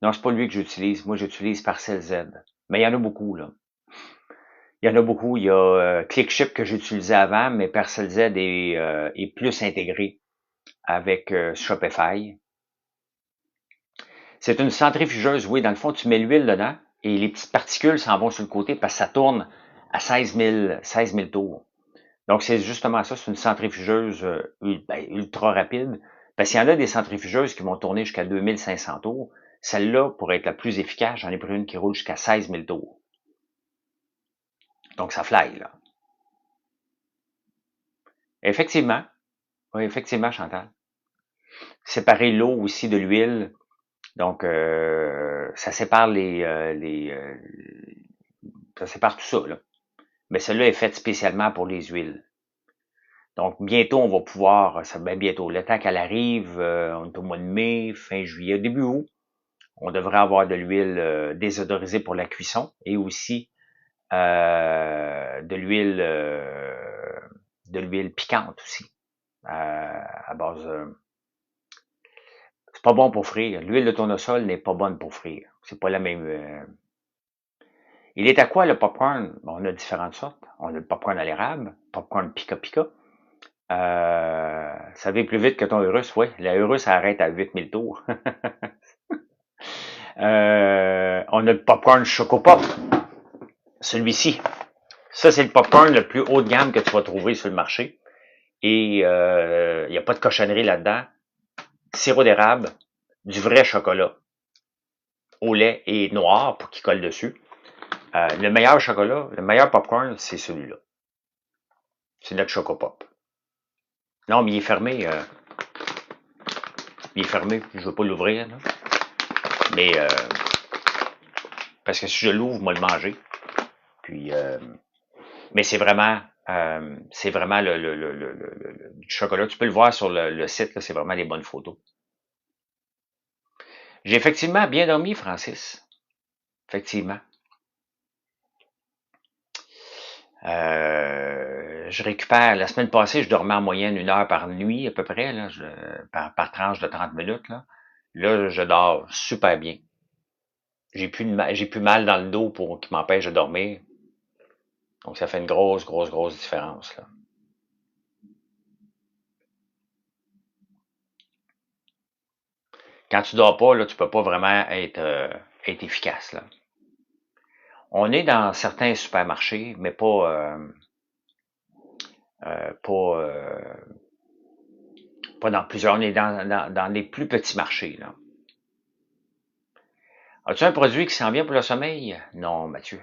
S1: Non, c'est pas lui que j'utilise. Moi, j'utilise Parcel Z. Mais il y en a beaucoup, là. Il y en a beaucoup. Il y a ClickShip que j'utilisais avant, mais Parcel Z est plus intégré avec Shopify. C'est une centrifugeuse, oui. Dans le fond, tu mets l'huile dedans et les petites particules s'en vont sur le côté parce que ça tourne à 16 000 tours. Donc, c'est justement ça. C'est une centrifugeuse ultra rapide. Parce qu'il y en a des centrifugeuses qui vont tourner jusqu'à 2500 tours. Celle-là, pour être la plus efficace, j'en ai pris une qui roule jusqu'à 16 000 tours. Donc, ça fly, là. Effectivement. Oui, effectivement, Chantal. Séparer l'eau aussi de l'huile. Donc, ça sépare ça sépare tout ça, là. Mais celle-là est faite spécialement pour les huiles. Donc, bientôt, on va pouvoir, ça bien bientôt, le temps qu'elle arrive, on est au mois de mai, fin juillet, début août, on devrait avoir de l'huile désodorisée pour la cuisson et aussi de l'huile piquante aussi, à base c'est pas bon pour frire. L'huile de tournesol n'est pas bonne pour frire. C'est pas la même. Il est à quoi le popcorn? Bon, on a différentes sortes. On a le popcorn à l'érable, popcorn pica pica. Ça va plus vite que ton Urus, oui. La Urus arrête à 8000 tours. On a le popcorn Choco Pop. Celui-ci. Ça, c'est le popcorn le plus haut de gamme que tu vas trouver sur le marché. Et il n'y a pas de cochonnerie là-dedans. Sirop d'érable, du vrai chocolat au lait et noir pour qu'il colle dessus. Le meilleur chocolat, le meilleur popcorn, c'est celui-là. C'est notre Choco Pop. Non, mais il est fermé. Il est fermé. Je ne veux pas l'ouvrir. Mais parce que si je l'ouvre, moi le manger. Puis, mais c'est vraiment du chocolat. Tu peux le voir sur le site. C'est vraiment les bonnes photos. J'ai effectivement bien dormi, Francis. Effectivement. Je récupère. La semaine passée, je dormais en moyenne 1 heure par nuit, à peu près, là, par tranche de 30 minutes. Là, je dors super bien. J'ai plus mal dans le dos qui m'empêche de dormir. Donc, ça fait une grosse, grosse, grosse différence, là. Quand tu dors pas, là, tu peux pas vraiment être efficace, là. On est dans certains supermarchés, mais pas, pas dans plusieurs. On est dans les plus petits marchés, là. As-tu un produit qui s'en vient pour le sommeil? Non, Mathieu.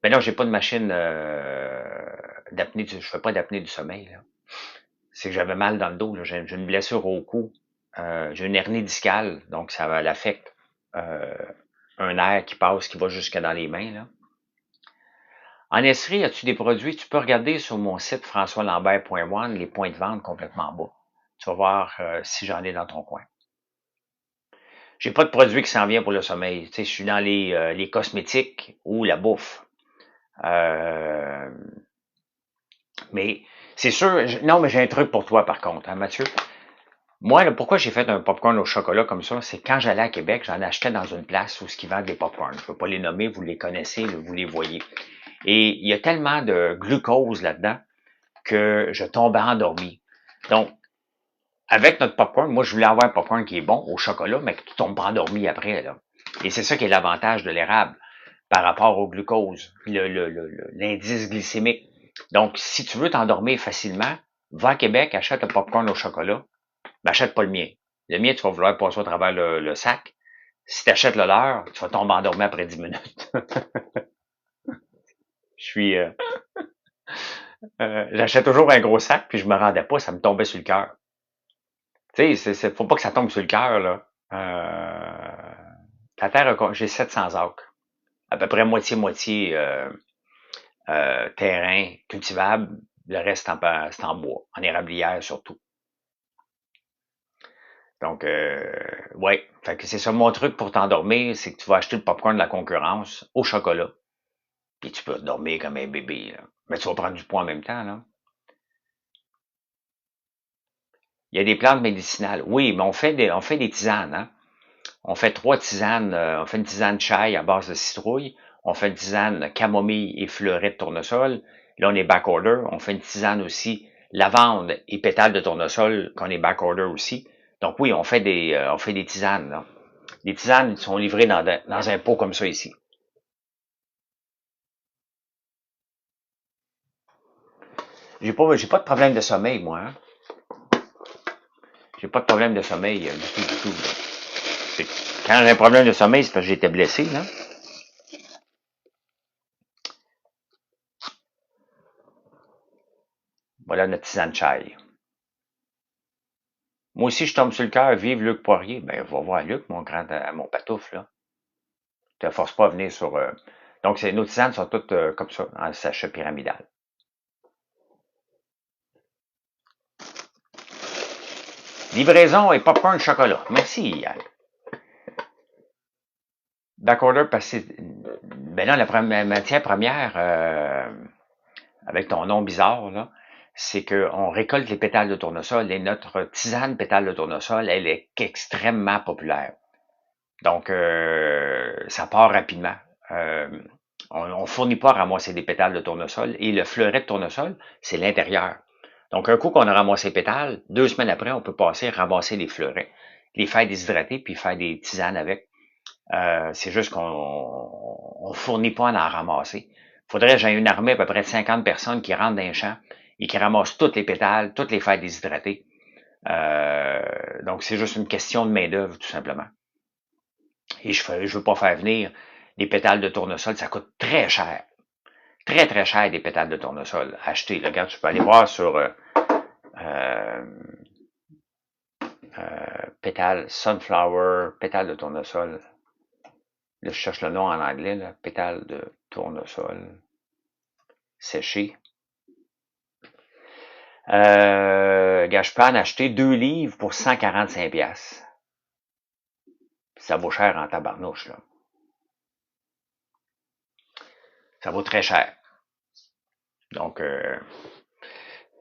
S1: Mais non, j'ai pas de machine d'apnée. Je fais pas d'apnée du sommeil, là. C'est que j'avais mal dans le dos. J'ai une blessure au cou. J'ai une hernie discale, donc ça l'affecte. Euh, un air qui passe, qui va jusque dans les mains, là. En Estrie, as-tu des produits? Tu peux regarder sur mon site françoislambert.one les points de vente complètement en bas. Tu vas voir si j'en ai dans ton coin. J'ai pas de produit qui s'en vient pour le sommeil. Tu sais, je suis dans les cosmétiques ou la bouffe. Euh, mais c'est sûr, non, mais j'ai un truc pour toi par contre, hein, Mathieu. Moi, là, pourquoi j'ai fait un popcorn au chocolat comme ça, c'est quand j'allais à Québec, j'en achetais dans une place où ils vendent des popcorns. Je ne peux pas les nommer, vous les connaissez, vous les voyez. Et il y a tellement de glucose là-dedans que je tombais endormi. Donc, avec notre popcorn, moi, je voulais avoir un popcorn qui est bon au chocolat, mais que tu tombes pas endormi après, là. Et c'est ça qui est l'avantage de l'érable par rapport au glucose, l'indice glycémique. Donc, si tu veux t'endormir facilement, va à Québec, achète un popcorn au chocolat, mais achète pas le mien. Le mien, tu vas vouloir passer au travers le sac. Si tu achètes le leur, tu vas tomber endormi après 10 minutes. Je suis, j'achète toujours un gros sac, puis je me rendais pas, ça me tombait sur le cœur. Tu sais, faut pas que ça tombe sur le cœur, là. La terre, j'ai 700 acres. À peu près moitié-moitié terrain cultivable. Le reste, c'est en bois, en érablière surtout. Donc, ouais. Fait que c'est ça mon truc pour t'endormir, c'est que tu vas acheter le popcorn de la concurrence au chocolat. Puis tu peux dormir comme un bébé, là. Mais tu vas prendre du poids en même temps, là. Il y a des plantes médicinales. Oui, mais on fait des tisanes, hein. On fait 3 tisanes. On fait une tisane chai à base de citrouille. On fait une tisane camomille et fleuret de tournesol. Là, on est backorder. On fait une tisane aussi lavande et pétales de tournesol qu'on est backorder aussi. Donc oui, on fait des tisanes, là. Les tisanes sont livrées dans un pot comme ça ici. J'ai pas de problème de sommeil, moi, hein. J'ai pas de problème de sommeil du tout, du tout, là. Quand j'ai un problème de sommeil, c'est parce que j'étais blessé, là. Voilà notre tisane chai. Moi aussi, je tombe sur le cœur, vive Luc Poirier. Ben, va voir Luc, mon patoufle, là. Te force pas à venir sur... Donc, nos tisanes sont toutes comme ça, en sachet pyramidal. Livraison et popcorn chocolat. Merci, Yann. Backorder, parce que ben là, la matière première, avec ton nom bizarre, là, c'est qu'on récolte les pétales de tournesol et notre tisane pétale de tournesol, elle est extrêmement populaire. Donc, ça part rapidement. On ne fournit pas à ramasser des pétales de tournesol et le fleuret de tournesol, c'est l'intérieur. Donc, un coup qu'on a ramassé les pétales, 2 semaines après, on peut passer à ramasser les fleurets, les faire déshydrater puis faire des tisanes avec. C'est juste qu'on fournit pas à en ramasser. Faudrait que j'ai une armée à peu près de 50 personnes qui rentrent dans les champs et qui ramassent toutes les pétales, toutes les faire déshydrater. Donc, c'est juste une question de main-d'œuvre, tout simplement. Et je veux pas faire venir des pétales de tournesol, ça coûte très cher. Très, très cher des pétales de tournesol. Acheter, là, regarde, tu peux aller voir sur pétales, sunflower, pétales de tournesol. Là, je cherche le nom en anglais, là, pétales de tournesol séché. Je peux en acheter 2 livres pour 145$. Ça vaut cher en tabarnouche, là. Ça vaut très cher. Donc,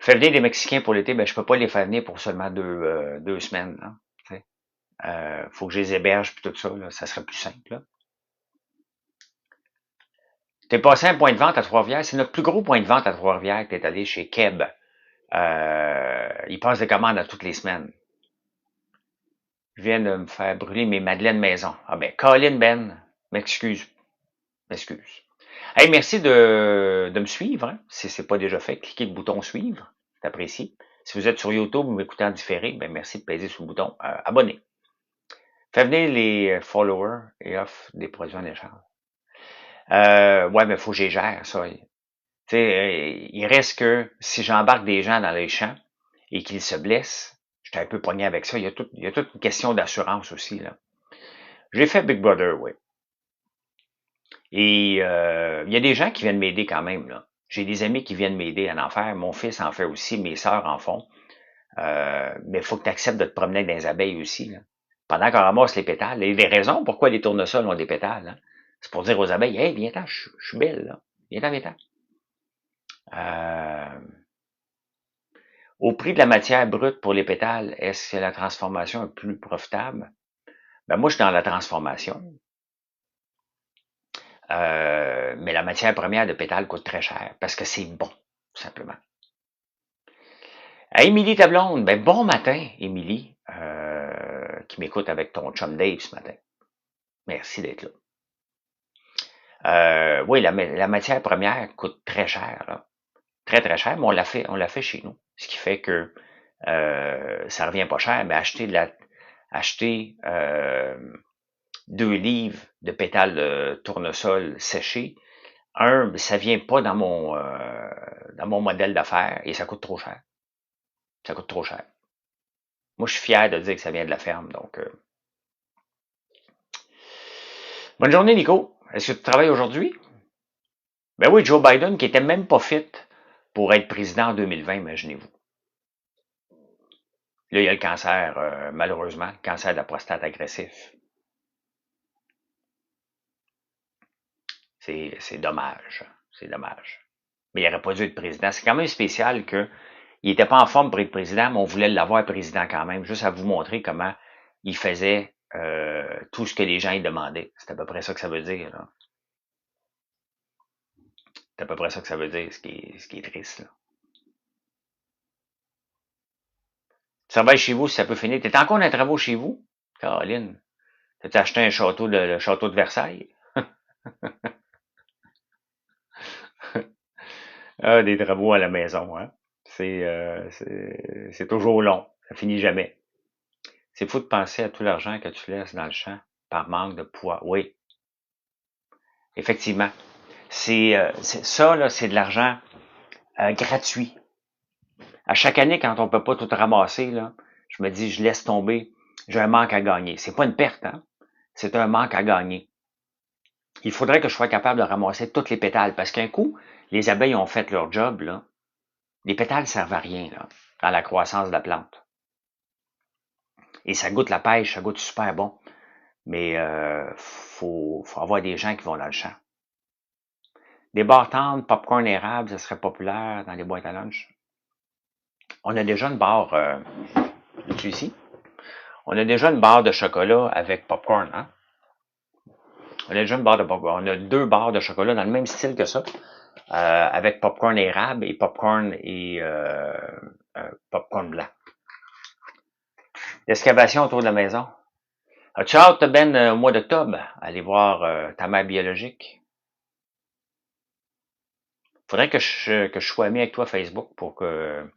S1: faire venir des Mexicains pour l'été, ben je peux pas les faire venir pour seulement 2 semaines. Là, faut que je les héberge puis tout ça, là, ça serait plus simple. Là. T'es passé à un point de vente à Trois-Rivières, c'est notre plus gros point de vente à Trois-Rivières que t'es allé chez Keb. Il passe des commandes à toutes les semaines. Je viens de me faire brûler mes madeleines maison. Ah ben, Colin Ben, m'excuse. Hey, merci de me suivre. Hein. Si c'est pas déjà fait, cliquez le bouton suivre. C'est apprécié. Si vous êtes sur YouTube ou m'écoutez en différé, ben merci de peser sur le bouton abonner. Faites venir les followers et offre des produits en échange. Ouais, mais faut que j'y gère, ça. Tu sais, il reste que si j'embarque des gens dans les champs et qu'ils se blessent, j'étais un peu pogné avec ça. Il y a toute une question d'assurance aussi, là. J'ai fait Big Brother, oui. Et il y a des gens qui viennent m'aider quand même, là. J'ai des amis qui viennent m'aider à en faire. Mon fils en fait aussi, mes sœurs en font. Mais il faut que tu acceptes de te promener dans les abeilles aussi, là. Pendant qu'on ramasse les pétales. Il y a des raisons pourquoi les tournesols ont des pétales. Hein. C'est pour dire aux abeilles, hey, viens-t'en, je suis belle, là. Viens-t'en, viens-t'en. Au prix de la matière brute pour les pétales, est-ce que la transformation est plus profitable? Ben moi, je suis dans la transformation. Mais la matière première de pétales coûte très cher parce que c'est bon, tout simplement. À Émilie ta blonde, ben bon matin, Émilie, qui m'écoute avec ton chum Dave ce matin. Merci d'être là. Oui, la matière première coûte très cher, là. Très, très cher, mais on l'a fait chez nous. Ce qui fait que ça revient pas cher, mais acheter 2 livres de pétales de tournesol séchés, ça vient pas dans mon modèle d'affaires et ça coûte trop cher. Ça coûte trop cher. Moi, je suis fier de dire que ça vient de la ferme, donc... Bonne journée, Nico. Est-ce que tu travailles aujourd'hui? Ben oui, Joe Biden, qui était même pas fit pour être président en 2020, imaginez-vous. Là, il y a le cancer, malheureusement, le cancer de la prostate agressif. C'est dommage. C'est dommage. Mais il n'aurait pas dû être président. C'est quand même spécial qu'il n'était pas en forme pour être président, mais on voulait l'avoir président quand même, juste à vous montrer comment il faisait tout ce que les gens lui demandaient. C'est à peu près ça que ça veut dire. Là. C'est à peu près ça que ça veut dire, ce qui est triste. Là. Tu travailles chez vous, si ça peut finir. T'es encore dans les travaux chez vous? Caroline, t'as acheté un château, le château de Versailles? Ah, des travaux à la maison, hein? C'est toujours long. Ça finit jamais. C'est fou de penser à tout l'argent que tu laisses dans le champ par manque de poids. Oui, effectivement. Ça, là, c'est de l'argent gratuit. À chaque année, quand on peut pas tout ramasser, là, Je me dis, je laisse tomber, j'ai un manque à gagner. C'est pas une perte, hein? C'est un manque à gagner. Il faudrait que je sois capable de ramasser toutes les pétales, parce qu'un coup, les abeilles ont fait leur job, là. Les pétales servent à rien, là, dans la croissance de la plante. Et ça goûte la pêche, ça goûte super bon. Mais faut avoir des gens qui vont dans le champ. Des barres tendres, popcorn érable, ça serait populaire dans les boîtes à lunch. On a déjà une barre, ici. On a déjà une barre de chocolat avec popcorn, hein? On a déjà une barre de popcorn. On a 2 barres de chocolat dans le même style que ça, avec popcorn érable et popcorn blanc. L'excavation autour de la maison. As-tu hâte, Ben, au mois d'octobre, aller voir ta mère biologique? Faudrait que je sois ami avec toi Facebook pour que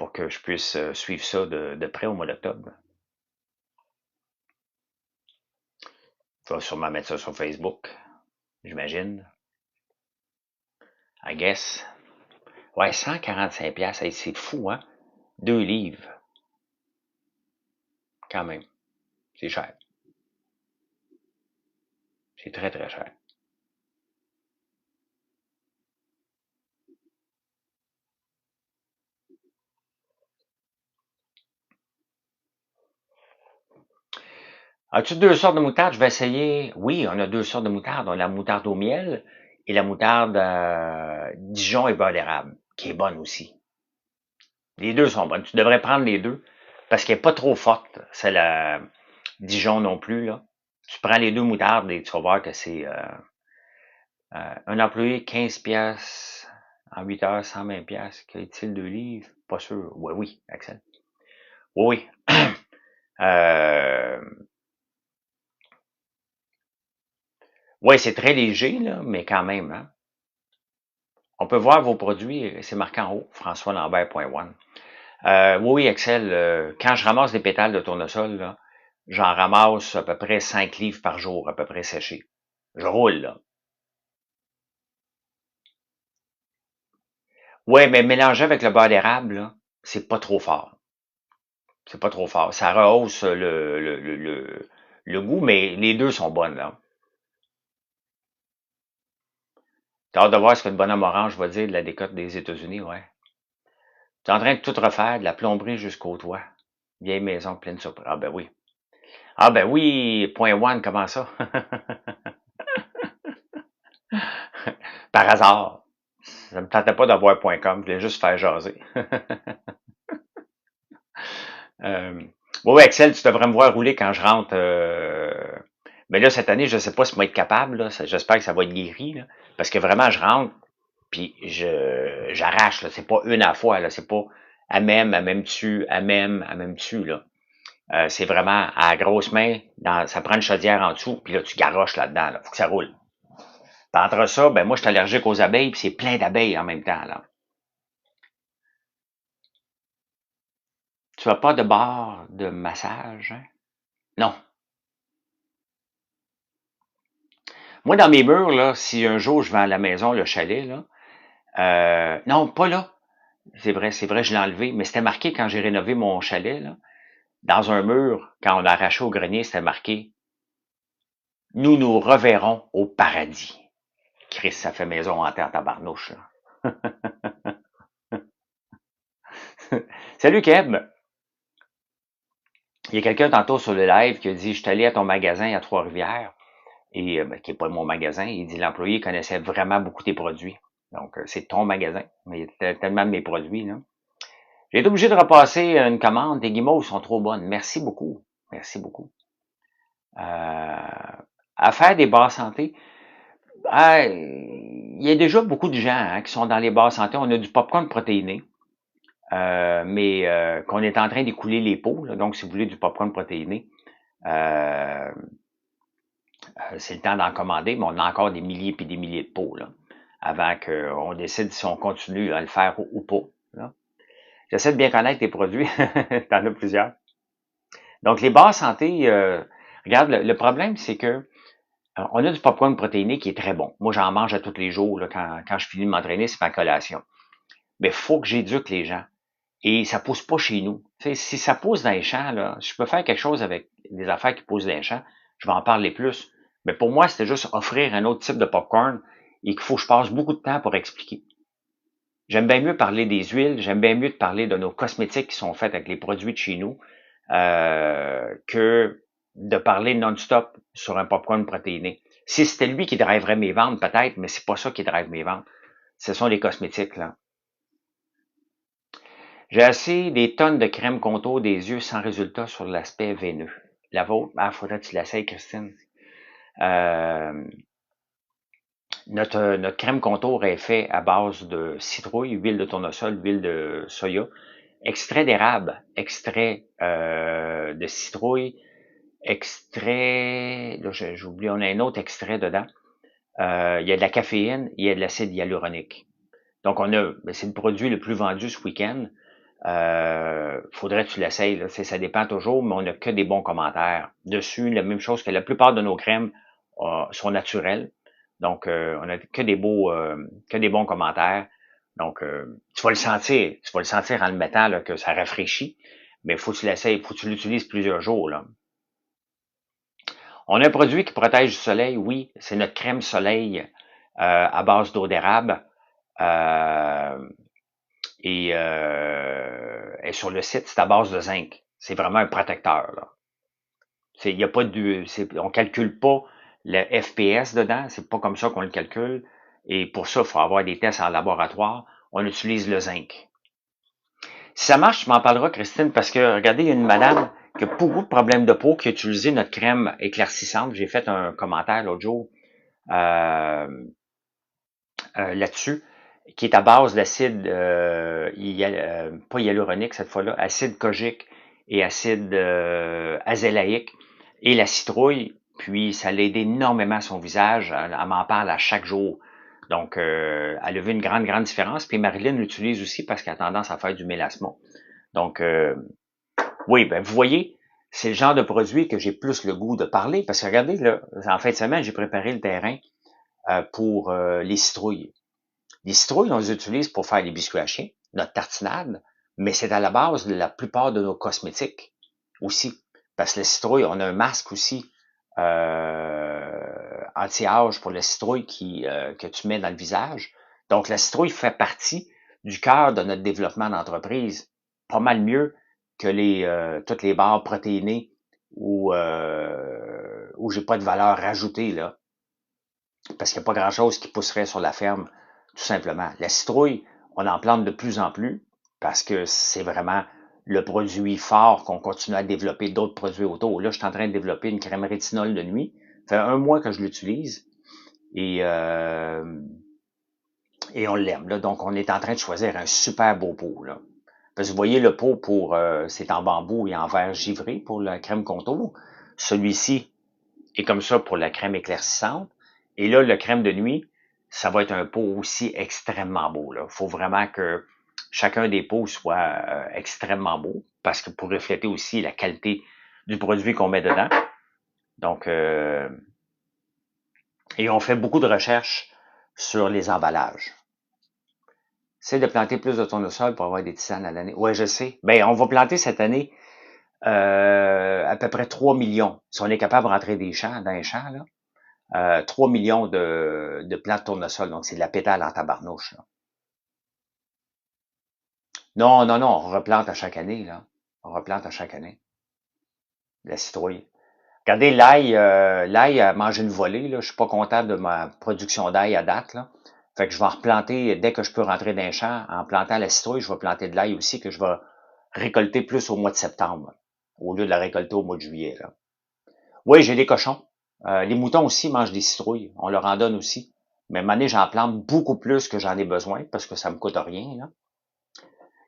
S1: je puisse suivre ça de près au mois d'octobre. Tu vas sûrement mettre ça sur Facebook, j'imagine. I guess. Ouais, 145$, hey, c'est fou, hein? 2 livres. Quand même. C'est cher. C'est très, très cher. As-tu 2 sortes de moutarde? Je vais essayer. Oui, on a 2 sortes de moutarde. On a la moutarde au miel et la moutarde Dijon et beurre d'érable, qui est bonne aussi. Les 2 sont bonnes. Tu devrais prendre les 2 parce qu'elle n'est pas trop forte. C'est la Dijon non plus, là. Tu prends les 2 moutardes et tu vas voir que c'est un employé 15$ en 8 heures, 120$. Qu'est-il 2 livres? Pas sûr. Oui, oui, Axel. Oui, oui. Euh, oui, c'est très léger, là, mais quand même, hein. On peut voir vos produits, c'est marqué en haut, françoislambert.one. Oui, oui, Axel, quand je ramasse des pétales de tournesol, là, j'en ramasse à peu près 5 livres par jour, à peu près séchés. Je roule, là. Ouais, mais mélangé avec le beurre d'érable, là, c'est pas trop fort. C'est pas trop fort. Ça rehausse le goût, mais les 2 sont bonnes, là. T'as hâte de voir ce que le bonhomme orange va dire de la décote des États-Unis, ouais. T'es en train de tout refaire, de la plomberie jusqu'au toit. Vieille maison pleine de surprises. Ah ben oui. Ah ben oui, point one, comment ça? Par hasard. Ça me tentait pas d'avoir point .com, je voulais juste faire jaser. Oui, Excel, tu devrais me voir rouler quand je rentre. Mais là, cette année, je ne sais pas si je vais être capable. Là. J'espère que ça va être guéri. Là, parce que vraiment, je rentre, puis j'arrache. Là. C'est pas une à la fois. Là. C'est pas à même dessus, à même dessus. Là. C'est vraiment à la grosse main. Ça prend une chaudière en dessous, puis là, tu garoches là-dedans. Là. Faut que ça roule. Puis entre ça, ben moi, je suis allergique aux abeilles, puis c'est plein d'abeilles en même temps. Là. Tu as pas de barre de massage? Hein? Non. Moi, dans mes murs, là, si un jour je vais à la maison, le chalet, là, non, pas là. C'est vrai, je l'ai enlevé, mais c'était marqué quand j'ai rénové mon chalet, là, dans un mur, quand on a arraché au grenier, c'était marqué nous nous reverrons au paradis. Chris, ça fait maison hantée en tabarnouche. Là. Salut Keb! Il y a quelqu'un tantôt sur le live qui a dit je suis allé à ton magasin à Trois-Rivières, et ben, qui n'est pas mon magasin, il dit l'employé connaissait vraiment beaucoup tes produits. Donc, c'est ton magasin, mais il y a tellement de mes produits, là. J'ai été obligé de repasser une commande. Tes guimauves sont trop bonnes. Merci beaucoup. Merci beaucoup. À faire des bars santé, il y a déjà beaucoup de gens hein, qui sont dans les bars santé. On a du popcorn protéiné, mais qu'on est en train d'écouler les pots. Là. Donc, si vous voulez du popcorn protéiné, c'est le temps d'en commander, mais on a encore des milliers et des milliers de pots là, avant qu'on décide si on continue à le faire ou pas. Là. J'essaie de bien connaître tes produits. T'en as plusieurs. Donc, les bars santé, regarde, le problème, c'est que on a du popcorn protéiné qui est très bon. Moi, j'en mange à tous les jours. Là, quand je finis de m'entraîner, c'est ma collation. Mais il faut que j'éduque les gens. Et ça pousse pas chez nous. Tu sais, si ça pousse dans les champs, là, si je peux faire quelque chose avec des affaires qui poussent dans les champs, je vais en parler plus. Mais pour moi, c'était juste offrir un autre type de popcorn et qu'il faut que je passe beaucoup de temps pour expliquer. J'aime bien mieux parler des huiles, j'aime bien mieux de parler de nos cosmétiques qui sont faits avec les produits de chez nous, que de parler non-stop sur un popcorn protéiné. Si c'était lui qui driverait mes ventes, peut-être, mais c'est pas ça qui drive mes ventes. Ce sont les cosmétiques, là. J'ai assez des tonnes de crème contour des yeux sans résultat sur l'aspect veineux. La vôtre, faudrait que tu l'essayes, Christine. Euh, notre crème contour est fait à base de citrouille, huile de tournesol, huile de soya, extrait d'érable, extrait de citrouille, extrait, là j'oublie, on a un autre extrait dedans. Il y a de la caféine, il y a de l'acide hyaluronique. Donc c'est le produit le plus vendu ce week-end. Faudrait que tu l'essayes, là. Ça dépend toujours, mais on n'a que des bons commentaires dessus. La même chose que la plupart de nos crèmes sont naturelles. Donc, on a que des bons commentaires. Donc, tu vas le sentir. Tu vas le sentir en le mettant là, que ça rafraîchit. Mais il faut que tu l'essayes, il faut que tu l'utilises plusieurs jours. Là. On a un produit qui protège du soleil, oui, c'est notre crème soleil à base d'eau d'érable. Euh, et sur le site, c'est à base de zinc. C'est vraiment un protecteur. Là. Il y a pas on calcule pas le FPS dedans. C'est pas comme ça qu'on le calcule. Et pour ça, il faut avoir des tests en laboratoire. On utilise le zinc. Si ça marche, tu m'en parleras, Christine, parce que regardez, il y a une madame qui a beaucoup de problèmes de peau qui a utilisé notre crème éclaircissante. J'ai fait un commentaire l'autre jour euh, là-dessus, qui est à base d'acide, pas hyaluronique cette fois-là, acide kojique et acide azélaïque et la citrouille. Puis ça l'aide énormément à son visage. Elle m'en parle à chaque jour. Donc, elle a vu une grande différence. Puis Marilyn l'utilise aussi parce qu'elle a tendance à faire du mélasma. Donc, oui, ben vous voyez, c'est le genre de produit que j'ai plus le goût de parler. Parce que regardez, là, en fin de semaine, j'ai préparé le terrain pour les citrouilles. Les citrouilles, on les utilise pour faire les biscuits à chien, notre tartinade, mais c'est à la base de la plupart de nos cosmétiques aussi. Parce que la citrouille, on a un masque aussi anti-âge pour la citrouille que tu mets dans le visage. Donc, la citrouille fait partie du cœur de notre développement d'entreprise. Pas mal mieux que toutes les barres protéinées où j'ai pas de valeur rajoutée, là. Parce qu'il n'y a pas grand-chose qui pousserait sur la ferme, tout simplement. La citrouille, on en plante de plus en plus parce que c'est vraiment le produit fort qu'on continue à développer d'autres produits autour. Là, je suis en train de développer une crème rétinol de nuit. Ça fait 1 mois que je l'utilise et, euh, et on l'aime. Là. Donc, on est en train de choisir un super beau pot. Là. Parce que vous voyez, le pot c'est en bambou et en verre givré pour la crème contour. Celui-ci est comme ça pour la crème éclaircissante. Et là, le crème de nuit, ça va être un pot aussi extrêmement beau. Il faut vraiment que chacun des pots soit extrêmement beau parce que pour refléter aussi la qualité du produit qu'on met dedans. Donc, et on fait beaucoup de recherches sur les emballages. C'est de planter plus de tournesol pour avoir des tisanes à l'année. Ouais, je sais. Ben, on va planter cette année à peu près 3 millions. Si on est capable de rentrer dans les champs, là, 3 millions de plants de tournesol. Donc, c'est de la pétale en tabarnouche. Là. Non, non, non, on replante à chaque année. Là. On replante à chaque année. La citrouille. Regardez, l'ail a mangé une volée. Là. Je suis pas content de ma production d'ail à date. Là. Fait que je vais en replanter dès que je peux rentrer dans les champs. En plantant la citrouille, je vais planter de l'ail aussi que je vais récolter plus au mois de septembre au lieu de la récolter au mois de juillet. Là. Oui, j'ai des cochons. Les moutons aussi mangent des citrouilles. On leur en donne aussi. Mais à un moment donné, j'en plante beaucoup plus que j'en ai besoin parce que ça me coûte rien. Là.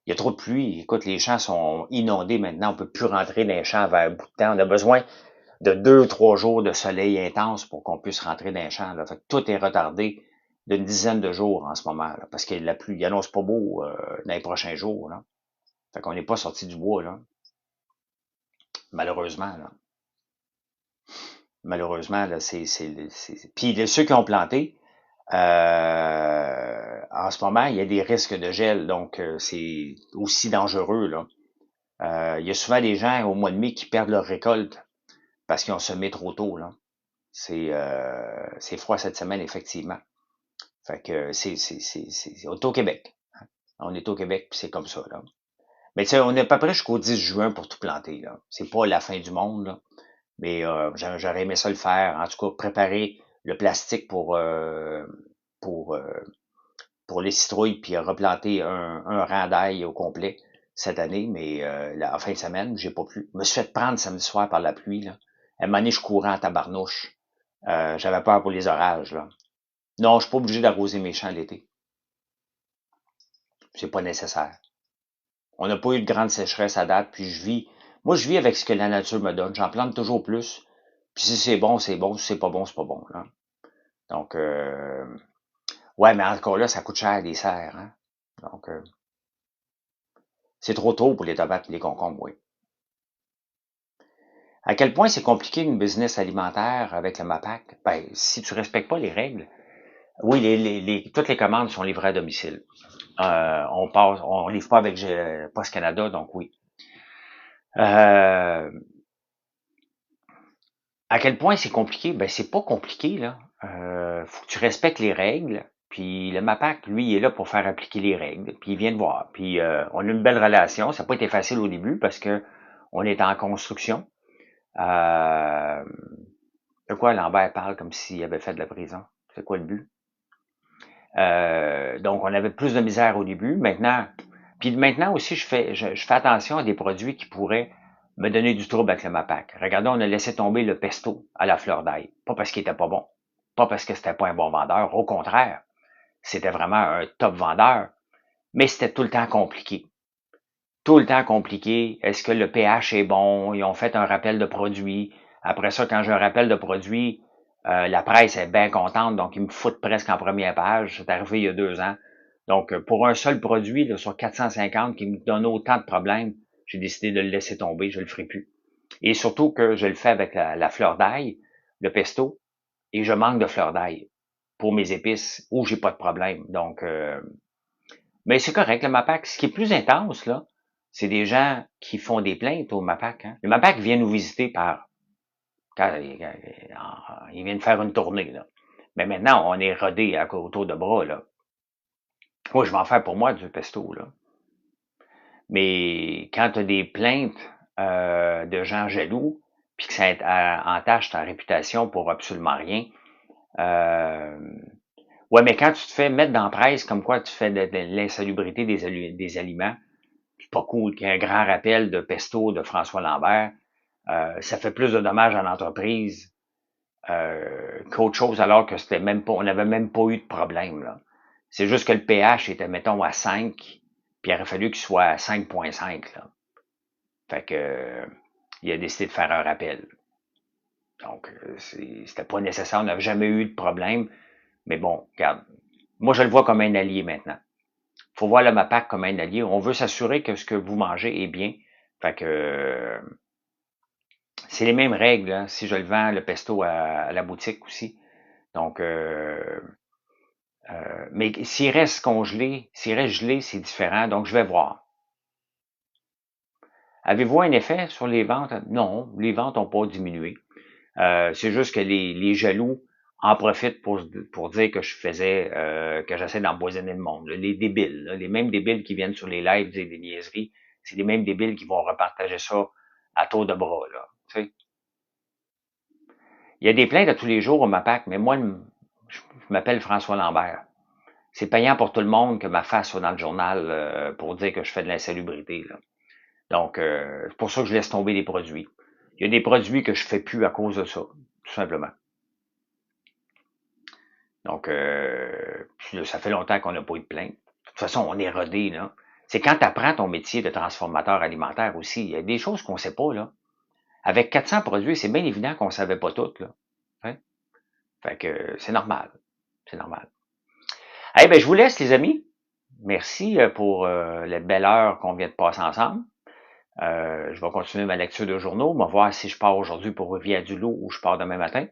S1: Il y a trop de pluie. Écoute, les champs sont inondés maintenant. On peut plus rentrer dans les champs vers un bout de temps. On a besoin de 2, 3 jours de soleil intense pour qu'on puisse rentrer dans les champs. Là. Fait que tout est retardé d'une dizaine de jours en ce moment. Là, parce que la pluie, il annonce pas beau dans les prochains jours. Là. Fait qu'on n'est pas sorti du bois, là. Malheureusement, là. Malheureusement, là, Puis ceux qui ont planté, en ce moment, il y a des risques de gel, donc c'est aussi dangereux, là. Il y a souvent des gens au mois de mai qui perdent leur récolte parce qu'ils ont semé trop tôt, là. C'est froid cette semaine, effectivement. Fait que on est au Québec. On est au Québec, puis c'est comme ça, là. Mais tu sais, on est à peu près jusqu'au 10 juin pour tout planter, là. C'est pas la fin du monde, là. Mais j'aurais aimé ça le faire. En tout cas, préparer le plastique pour, euh, pour les citrouilles, puis replanter un rang d'ail au complet cette année, mais en fin de semaine, j'ai pas pu. Je me suis fait prendre samedi soir par la pluie, là. À un moment donné, je courais en tabarnouche. J'avais peur pour les orages, là. Non, je suis pas obligé d'arroser mes champs l'été. C'est pas nécessaire. On n'a pas eu de grande sécheresse à date, puis moi je vis avec ce que la nature me donne. J'en plante toujours plus. Puis si c'est bon, c'est bon. Si c'est pas bon, c'est pas bon, là. Donc, ouais, mais encore là, ça coûte cher des serres, hein. Donc, c'est trop tôt pour les tomates et les concombres, oui. À quel point c'est compliqué une business alimentaire avec le MAPAC? Ben, si tu respectes pas les règles, oui, toutes les commandes sont livrées à domicile. On livre pas avec Post Canada, donc oui. Euh, à quel point c'est compliqué? Ben, c'est pas compliqué, là. Faut que tu respectes les règles. Puis le MAPAC, lui, il est là pour faire appliquer les règles. Puis il vient de voir. Puis on a une belle relation. Ça n'a pas été facile au début parce que on est en construction. Euh, de quoi Lambert parle comme s'il avait fait de la prison? C'est quoi le but? Donc, on avait plus de misère au début. Maintenant aussi, je fais attention à des produits qui pourraient me donner du trouble avec le MAPAC. Regardez, on a laissé tomber le pesto à la fleur d'ail. Pas parce qu'il était pas bon. Pas parce que c'était pas un bon vendeur. Au contraire, c'était vraiment un top vendeur. Mais c'était tout le temps compliqué. Tout le temps compliqué. Est-ce que le pH est bon? Ils ont fait un rappel de produit. Après ça, quand j'ai un rappel de produit, la presse est bien contente, donc ils me foutent presque en première page. C'est arrivé il y a 2 ans. Donc, pour un seul produit là, sur 450 qui me donne autant de problèmes, j'ai décidé de le laisser tomber, je le ferai plus. Et surtout que je le fais avec la fleur d'ail, le pesto, et je manque de fleur d'ail pour mes épices où j'ai pas de problème. Donc, mais c'est correct, le MAPAC. Ce qui est plus intense, là, c'est des gens qui font des plaintes au MAPAC. Hein. Le MAPAC vient nous visiter il vient de faire une tournée, là. Mais maintenant, on est rodé autour de bras, là. Moi, je vais en faire pour moi du pesto, là. Mais quand tu as des plaintes de gens jaloux, puis que ça entache ta réputation pour absolument rien, euh, ouais, mais quand tu te fais mettre dans la presse comme quoi tu fais de l'insalubrité des aliments, c'est pas cool qu'il y ait un grand rappel de pesto de François Lambert, ça fait plus de dommages à l'entreprise qu'autre chose, alors que c'était même pas, on n'avait même pas eu de problème, là. C'est juste que le pH était, mettons, à 5, puis il aurait fallu qu'il soit à 5,5, là. Fait que, il a décidé de faire un rappel. Donc, c'était pas nécessaire, on n'avait jamais eu de problème. Mais bon, regarde, moi, je le vois comme un allié maintenant. Faut voir le MAPAC comme un allié. On veut s'assurer que ce que vous mangez est bien. Fait que, c'est les mêmes règles, hein, si je le vends, le pesto à la boutique aussi. Donc, mais s'il reste congelé, s'il reste gelé, c'est différent. Donc, je vais voir. Avez-vous un effet sur les ventes? Non, les ventes n'ont pas diminué. C'est juste que les jaloux en profitent pour dire que que j'essaie d'empoisonner le monde. Les débiles, là, les mêmes débiles qui viennent sur les lives dire des niaiseries, c'est les mêmes débiles qui vont repartager ça à tour de bras, là. Tu sais. Il y a des plaintes à tous les jours au MAPAC, mais moi, je m'appelle François Lambert. C'est payant pour tout le monde que ma face soit dans le journal pour dire que je fais de l'insalubrité, là. Donc, c'est pour ça que je laisse tomber les produits. Il y a des produits que je fais plus à cause de ça, tout simplement. Donc, ça fait longtemps qu'on n'a pas eu de plainte. De toute façon, on est rodé, là. C'est quand tu apprends ton métier de transformateur alimentaire aussi, il y a des choses qu'on sait pas, là. Avec 400 produits, c'est bien évident qu'on savait pas toutes, là. Hein? Fait que c'est normal. C'est normal. Eh ben, je vous laisse, les amis. Merci pour la belle heure qu'on vient de passer ensemble. Je vais continuer ma lecture de journaux. On va voir si je pars aujourd'hui pour Rivière-du-Loup ou je pars demain matin.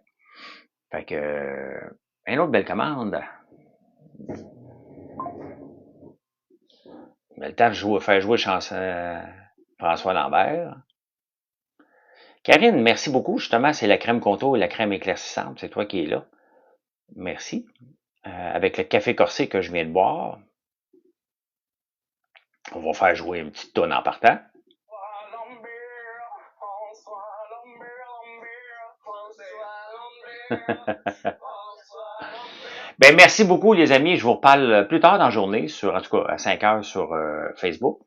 S1: Fait que, une autre belle commande. Mais le temps de faire jouer chance, François Lambert. Karine, merci beaucoup. Justement, c'est la crème contour et la crème éclaircissante. C'est toi qui es là. Merci. Avec le café corsé que je viens de boire, on va faire jouer une petite tonne en partant. Ben, merci beaucoup, les amis. Je vous reparle plus tard dans la journée, en tout cas à 5 heures sur Facebook,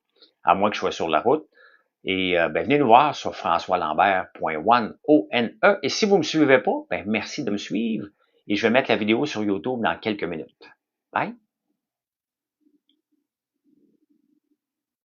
S1: à moins que je sois sur la route. Et ben, venez nous voir sur françoislambert.one, O-N-E. Et si vous ne me suivez pas, ben, merci de me suivre. Et je vais mettre la vidéo sur YouTube dans quelques minutes. Bye!